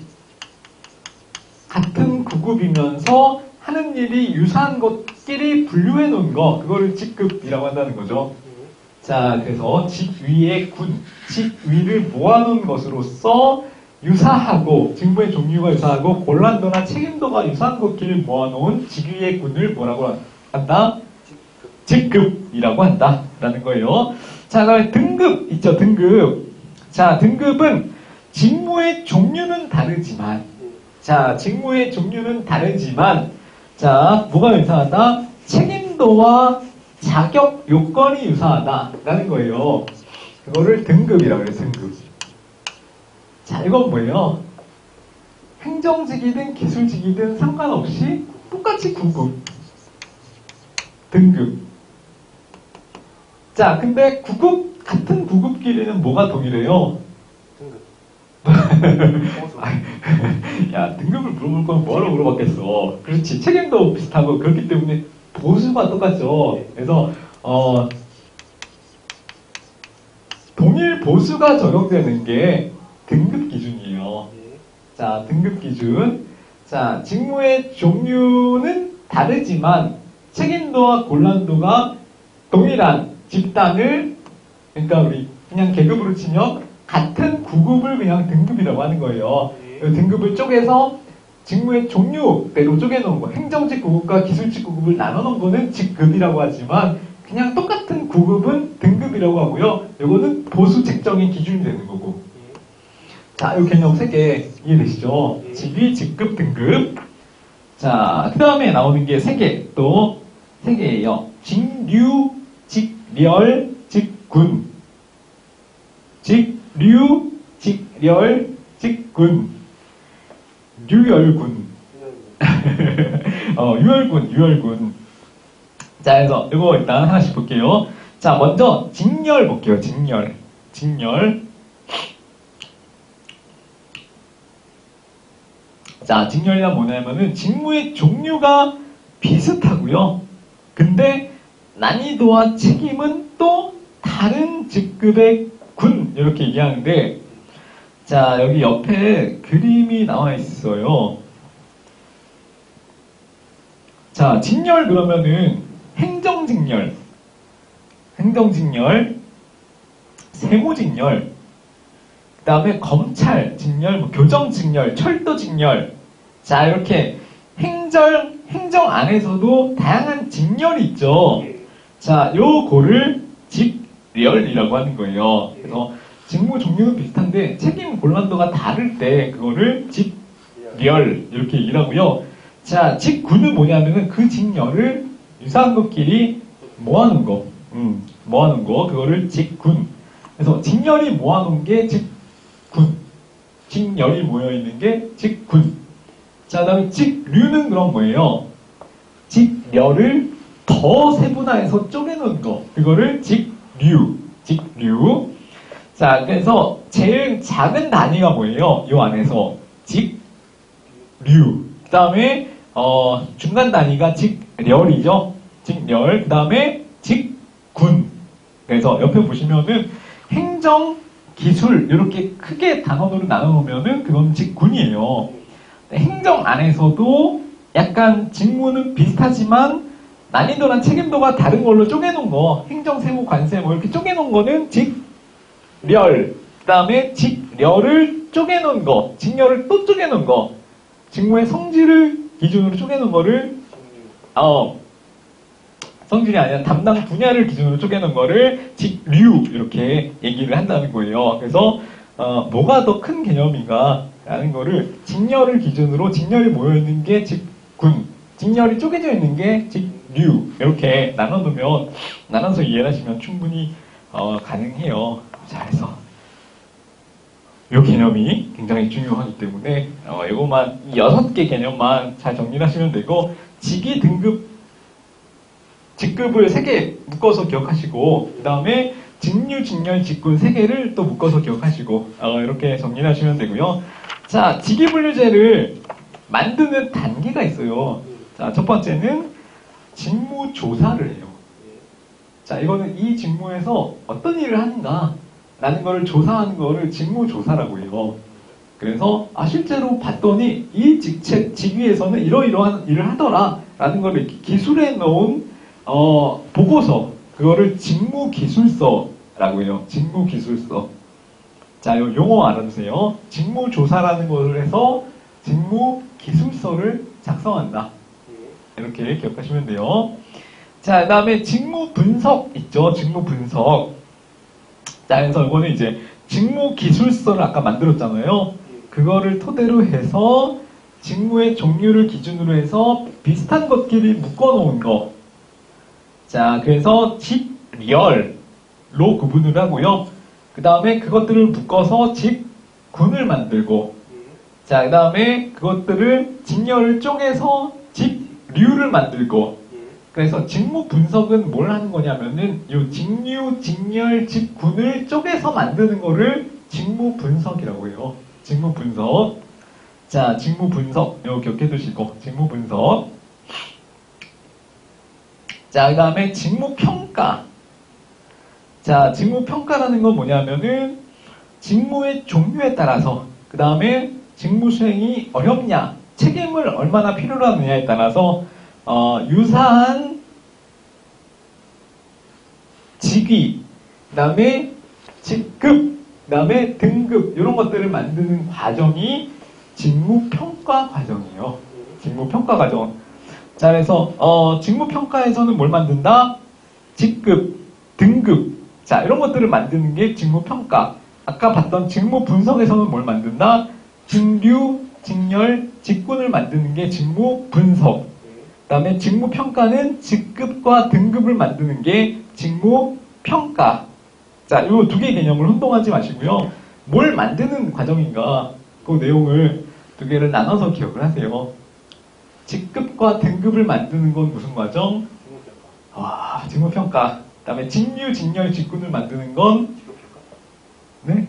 같은 9급이면서 하는 일이 유사한 것끼리 분류해 놓은 거, 그거를 직급이라고 한다는 거죠. 예. 자, 그래서 직위의 군, 직위를 모아놓은 것으로서 유사하고, 직무의 종류가 유사하고, 곤란도나 책임도가 유사한 것끼리 모아놓은 직위의 군을 뭐라고 한다? 직급이라고 한다라는 거예요. 자, 그다음에 등급 있죠, 등급. 자, 등급은 직무의 종류는 다르지만, 자, 직무의 종류는 다르지만, 자, 뭐가 유사하다? 책임도와 자격 요건이 유사하다라는 거예요. 그거를 등급이라고 해요, 등급. 자, 이건 뭐예요? 행정직이든 기술직이든 상관없이 똑같이 9급. 등급. 자, 근데 9급, 같은 9급끼리는 뭐가 동일해요? 등급. 보수. 야, 등급을 물어볼 거면 뭐하러 물어봤겠어. 그렇지. 책임도 비슷하고 그렇기 때문에 보수가 똑같죠. 그래서 동일 보수가 적용되는 게 등급 기준이에요. 예. 자, 등급 기준. 자, 직무의 종류는 다르지만 책임도와 곤란도가 동일한 집단을, 그러니까 우리 그냥 계급으로 치면 같은 구급을 그냥 등급이라고 하는 거예요. 그 등급을 쪼개서 직무의 종류대로 쪼개놓은 거, 행정직 구급과 기술직 구급을 나눠놓은 거는 직급이라고 하지만 그냥 똑같은 구급은 등급이라고 하고요. 이거는 보수 책정의 기준이 되는 거고. 자, 이 개념 3개 이해되시죠? 직위, 직급, 등급. 자, 그 다음에 나오는 게 3개, 또 3개예요. 직류, 직렬, 직군. 직류, 직렬, 직군. 류열군. 유열군. 자, 그래서 이거 일단 하나씩 볼게요. 자, 먼저 직렬 볼게요. 직렬. 자, 직렬이란 뭐냐면은 직무의 종류가 비슷하고요. 근데 난이도와 책임은 또 다른 직급의 군 이렇게 얘기하는데, 자, 여기 옆에 그림이 나와 있어요. 자, 직렬 그러면은 행정직렬, 세무직렬, 그 다음에 검찰직렬, 교정직렬, 철도직렬. 자, 이렇게 행정 안에서도 다양한 직렬이 있죠. 자, 요거를 직렬이라고 하는 거예요. 그래서 직무 종류는 비슷한데 책임 곤란도가 다를 때 그거를 직렬 이렇게 얘기를 하고요. 자, 직군은 뭐냐면은 그 직렬을 유사한 것끼리 모아놓은 거, 그거를 직군. 그래서 직렬이 모아놓은 게 직군, 직렬이 모여있는 게 직군. 자, 그 다음에 직류는 그럼 뭐예요? 직렬을 더 세분화해서 쪼개놓은 거, 그거를 직류. 자, 그래서 제일 작은 단위가 뭐예요? 요 안에서 직류. 그 다음에 중간 단위가 직렬이죠. 직렬. 그 다음에 직군. 그래서 옆에 보시면은 행정, 기술 이렇게 크게 단원으로 나눠놓으면은 그건 직군이에요. 행정 안에서도 약간 직무는 비슷하지만 난이도랑 책임도가 다른 걸로 쪼개놓은 거, 행정, 세무, 관세 뭐 이렇게 쪼개놓은 거는 직렬. 그 다음에 직렬을 쪼개놓은 거, 직렬을 또 쪼개놓은 거, 직무의 성질을 기준으로 쪼개놓은 거를 성질이 아니라 담당 분야를 기준으로 쪼개놓은 거를 직류 이렇게 얘기를 한다는 거예요. 그래서 뭐가 더 큰 개념인가 라는 거를 직렬을 기준으로 직렬이 모여있는 게 직군, 직렬이 쪼개져 있는 게 직류 이렇게 나눠서 이해를 하시면 충분히 가능해요. 잘해서 이 개념이 굉장히 중요하기 때문에 이것만 이 6개 개념만 잘 정리를 하시면 되고, 직위, 등급, 직급을 3개 묶어서 기억하시고, 그 다음에 직류, 직렬, 직군 3개를 또 묶어서 기억하시고 이렇게 정리를 하시면 되고요. 자, 직위분류제를 만드는 단계가 있어요. 자, 첫 번째는 직무조사를 해요. 자, 이거는 이 직무에서 어떤 일을 하는가 라는 거를 조사하는 거를 직무조사라고 해요. 그래서 실제로 봤더니 이 직위에서는 이러이러한 일을 하더라 라는 걸 이렇게 기술해 놓은 보고서, 그거를 직무기술서라고 해요. 직무기술서. 자, 요 용어 알아두세요. 직무조사라는 것을 해서 직무기술서를 작성한다. 이렇게 기억하시면 돼요. 자, 그 다음에 직무분석 있죠. 직무분석. 자, 그래서 이거는 이제 직무기술서를 아까 만들었잖아요. 그거를 토대로 해서 직무의 종류를 기준으로 해서 비슷한 것끼리 묶어놓은 거. 자, 그래서 직렬로 구분을 하고요. 그 다음에 그것들을 묶어서 직군을 만들고, 자, 그 다음에 그것들을 직렬을 쪼개서 직류를 만들고, 그래서 직무 분석은 뭘 하는 거냐면은 이 직류, 직렬, 직군을 쪼개서 만드는 거를 직무 분석이라고 해요. 직무 분석. 자, 직무 분석. 이거 기억해 두시고, 직무 분석. 자, 그 다음에 직무 평가. 자, 직무 평가라는 건 뭐냐면은, 직무의 종류에 따라서, 그 다음에 직무 수행이 어렵냐, 책임을 얼마나 필요로 하느냐에 따라서, 유사한 직위, 그 다음에 직급, 그 다음에 등급, 이런 것들을 만드는 과정이 직무평가 과정이에요. 직무평가 과정. 자, 그래서, 직무평가에서는 뭘 만든다? 직급, 등급. 자, 이런 것들을 만드는 게 직무평가. 아까 봤던 직무분석에서는 뭘 만든다? 직류, 직렬, 직군을 만드는 게 직무분석. 그 다음에 직무평가는 직급과 등급을 만드는 게 직무평가. 자, 이 두 개의 개념을 혼동하지 마시고요. 뭘 만드는 과정인가, 그 내용을 두 개를 나눠서 기억을 하세요. 직급과 등급을 만드는 건 무슨 과정? 와, 직무평가. 그 다음에 직류, 직렬, 직군을 만드는 건? 네?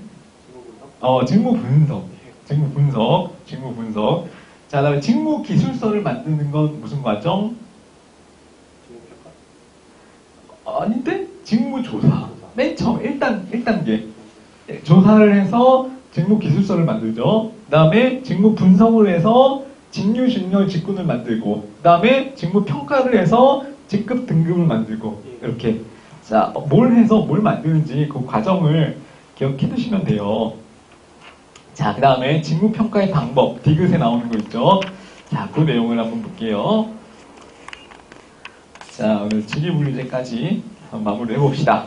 직무분석. 직무분석. 자, 그 다음에 직무기술서를 만드는 건 무슨 과정? 아닌데? 직무조사. 맨 처음, 1단계. 조사를 해서 직무기술서를 만들죠. 그 다음에 직무분석을 해서 직류, 직렬, 직군을 만들고, 그 다음에 직무평가를 해서 직급, 등급을 만들고, 이렇게. 자, 뭘 해서 뭘 만드는지 그 과정을 기억해 두시면 돼요. 자, 그 다음에 직무평가의 방법, 디귿에 나오는 거 있죠. 자, 그 내용을 한번 볼게요. 자, 오늘 직위분류제까지 한번 마무리 해봅시다.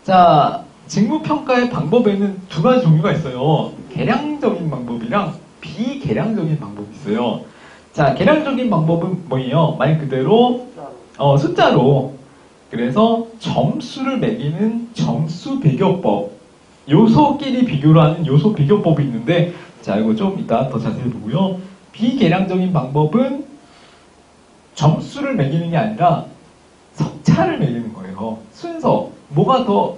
자, 직무평가의 방법에는 두 가지 종류가 있어요. 계량적인 방법이랑 비계량적인 방법이 있어요. 자, 계량적인 방법은 뭐예요? 말 그대로 숫자로. 그래서 점수를 매기는 점수 비교법. 요소끼리 비교를 하는 요소 비교법이 있는데, 자, 이거 좀 이따 더 자세히 보고요. 비계량적인 방법은 점수를 매기는 게 아니라 석차를 매기는 거예요. 순서. 뭐가 더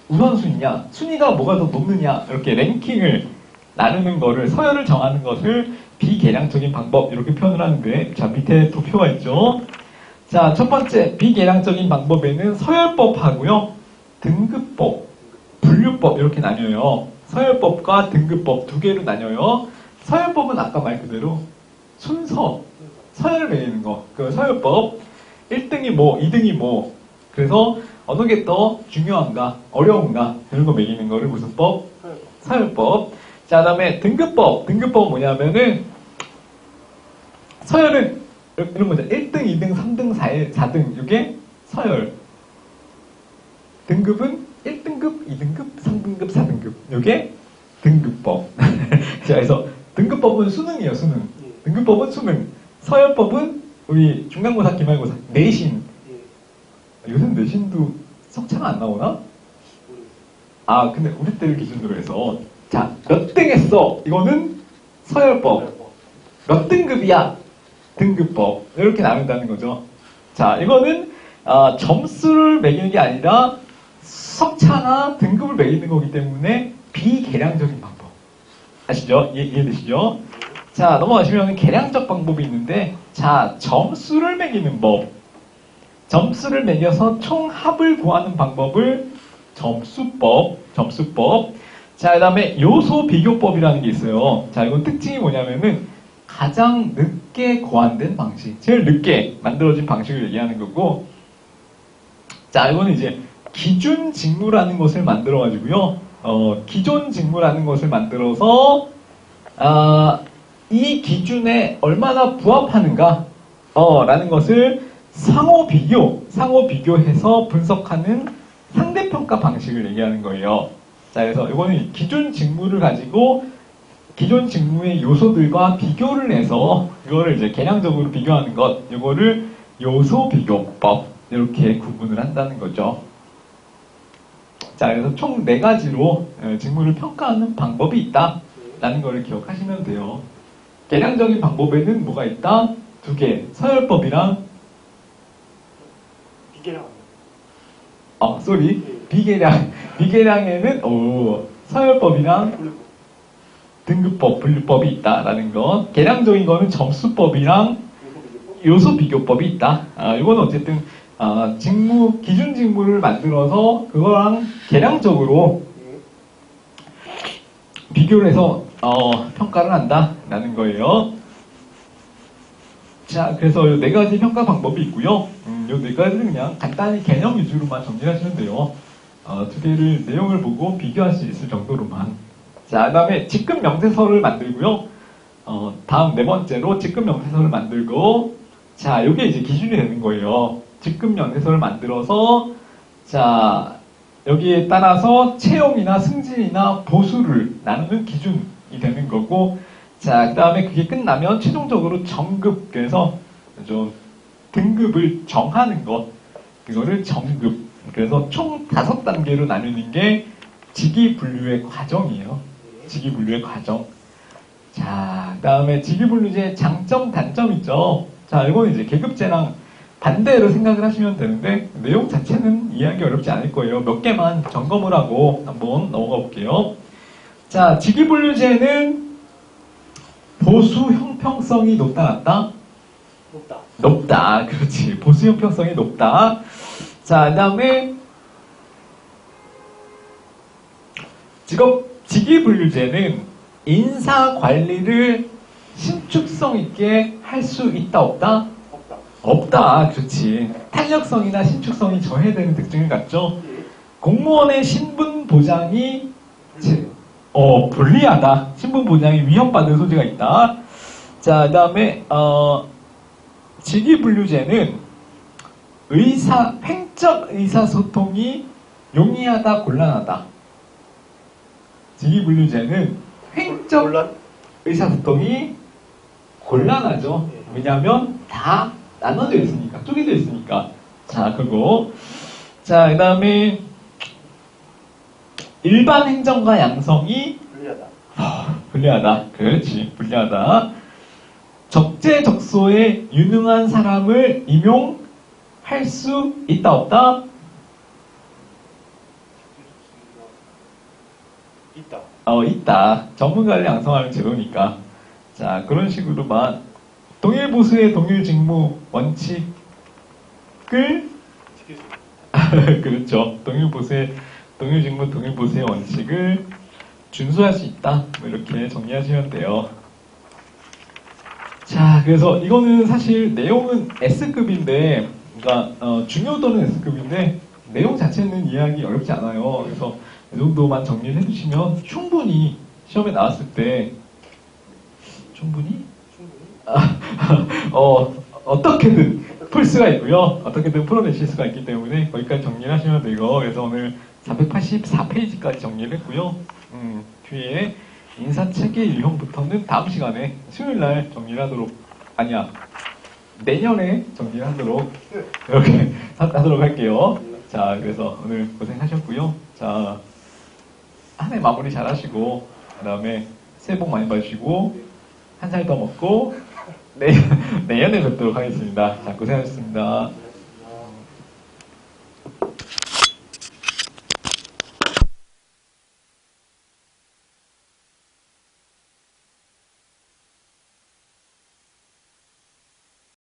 우선순위냐, 순위가 뭐가 더 높느냐, 이렇게 랭킹을 나누는 거를, 서열을 정하는 것을 비계량적인 방법, 이렇게 표현을 하는데, 자, 밑에 도표가 있죠. 자, 첫 번째, 비계량적인 방법에는 서열법하고요, 등급법, 분류법, 이렇게 나뉘어요. 서열법과 등급법 두 개로 나뉘어요. 서열법은 아까 말 그대로 순서, 서열을 매기는 거. 그 서열법, 1등이 뭐, 2등이 뭐, 그래서 어느 게 더 중요한가, 어려운가, 이런 거 매기는 거를 무슨 법? 서열법. 자, 그 다음에 등급법. 등급법은 뭐냐면은, 서열은 이런 거죠. 1등, 2등, 3등, 4등. 이게 서열. 등급은 1등급, 2등급, 3등급, 4등급. 이게 등급법. 자, 그래서 등급법은 수능이에요, 수능. 등급법은 수능. 서열법은 우리 중간고사, 기말고사, 내신. 요즘 내신도 석차가 안 나오나? 아, 근데 우리 때를 기준으로 해서. 자, 몇 등 했어? 이거는 서열법. 몇 등급이야? 등급법. 이렇게 나눈다는 거죠. 자, 이거는 점수를 매기는 게 아니라 석차나 등급을 매기는 거기 때문에 비계량적인 방법. 아시죠? 이해되시죠? 자, 넘어가시면 계량적 방법이 있는데, 자, 점수를 매기는 법. 점수를 매겨서 총합을 구하는 방법을 점수법. 자, 그 다음에 요소 비교법이라는 게 있어요. 자, 이건 특징이 뭐냐면은 가장 늦게 고안된 방식, 제일 늦게 만들어진 방식을 얘기하는 거고, 자, 이거는 이제 기준 직무라는 것을 만들어가지고요, 기존 직무라는 것을 만들어서, 이 기준에 얼마나 부합하는가, 라는 것을 상호 비교해서 분석하는 상대평가 방식을 얘기하는 거예요. 자, 그래서 이거는 기존 직무를 가지고 기존 직무의 요소들과 비교를 해서 이거를 이제 계량적으로 비교하는 것, 이거를 요소 비교법, 이렇게 구분을 한다는 거죠. 자, 그래서 총 4가지로 직무를 평가하는 방법이 있다라는 거를 기억하시면 돼요. 계량적인 방법에는 뭐가 있다? 2개, 서열법이랑 비계량. 비계량에는 서열법이랑 등급법, 분류법이 있다라는 것. 계량적인 거는 점수법이랑 요소 비교법이 있다. 이거는 어쨌든 직무, 기준 직무를 만들어서 그거랑 계량적으로 비교를 해서 평가를 한다라는 거예요. 자, 그래서 이 네 가지 평가 방법이 있고요. 이 네 가지는 그냥 간단히 개념 위주로만 정리하시면 돼요. 두 개를 내용을 보고 비교할 수 있을 정도로만. 자, 그 다음에 직급 명세서를 만들고요. 다음 네 번째로 직급 명세서를 만들고, 자, 요게 이제 기준이 되는 거예요. 직급 명세서를 만들어서, 자, 여기에 따라서 채용이나 승진이나 보수를 나누는 기준이 되는 거고, 자, 그 다음에 그게 끝나면 최종적으로 정급, 그래서 좀 등급을 정하는 것, 그거를 정급. 그래서 총 5단계로 나누는 게 직위분류의 과정이에요. 직위분류의 과정. 자, 그 다음에 직위분류제의 장점, 단점 있죠. 자, 이건 이제 계급제랑 반대로 생각을 하시면 되는데, 내용 자체는 이해하기 어렵지 않을 거예요. 몇 개만 점검을 하고 한번 넘어가 볼게요. 자, 직위분류제는 보수 형평성이 높다, 낮다? 높다. 높다. 그렇지. 보수 형평성이 높다. 자, 그 다음에 직위분류제는 인사 관리를 신축성 있게 할 수 있다, 없다? 없다. 없다. 그렇지. 탄력성이나 신축성이 저해되는 특징을 갖죠. 공무원의 신분 보장이 불리하다. 신분 보장이 위협받을 소지가 있다. 자, 그 다음에 직위분류제는 횡적 의사소통이 용이하다, 곤란하다. 직위분류제는 횡적 곤란? 의사소통이 곤란하죠. 왜냐하면 다 나눠져 있으니까, 쪼개져 있으니까. 자, 그거. 자, 그 다음에 일반 행정과 양성이 불리하다. 불리하다. 그렇지, 불리하다. 적재적소에 유능한 사람을 임용할 수 있다, 없다? 있다. 있다. 전문가를 양성하는 제도니까. 자, 그런 식으로만 동일보수의 동일직무 원칙을 지킬 수 있다. 그렇죠. 동일직무 동일보수의 원칙을 준수할 수 있다. 뭐 이렇게 정리하시면 돼요. 자, 그래서 이거는 사실 내용은 S급인데, 그러니까 중요도는 S급인데 내용 자체는 이해하기 어렵지 않아요. 그래서 이 정도만 정리를 해주시면 충분히 시험에 나왔을 때 충분히 어떻게든 풀 수가 있고요. 어떻게든 풀어내실 수가 있기 때문에 거기까지 정리를 하시면 되고, 그래서 오늘 484페이지까지 정리를 했고요. 뒤에 인사체계 유형부터는 다음 시간에 수요일날 정리를 하도록, 아니야, 내년에 정리를 하도록 이렇게 하도록 할게요. 자, 그래서 오늘 고생하셨고요. 자, 한 해 마무리 잘 하시고, 그 다음에 새해 복 많이 받으시고, 한 살 더 먹고, 내년에 뵙도록 하겠습니다. 자, 고생하셨습니다.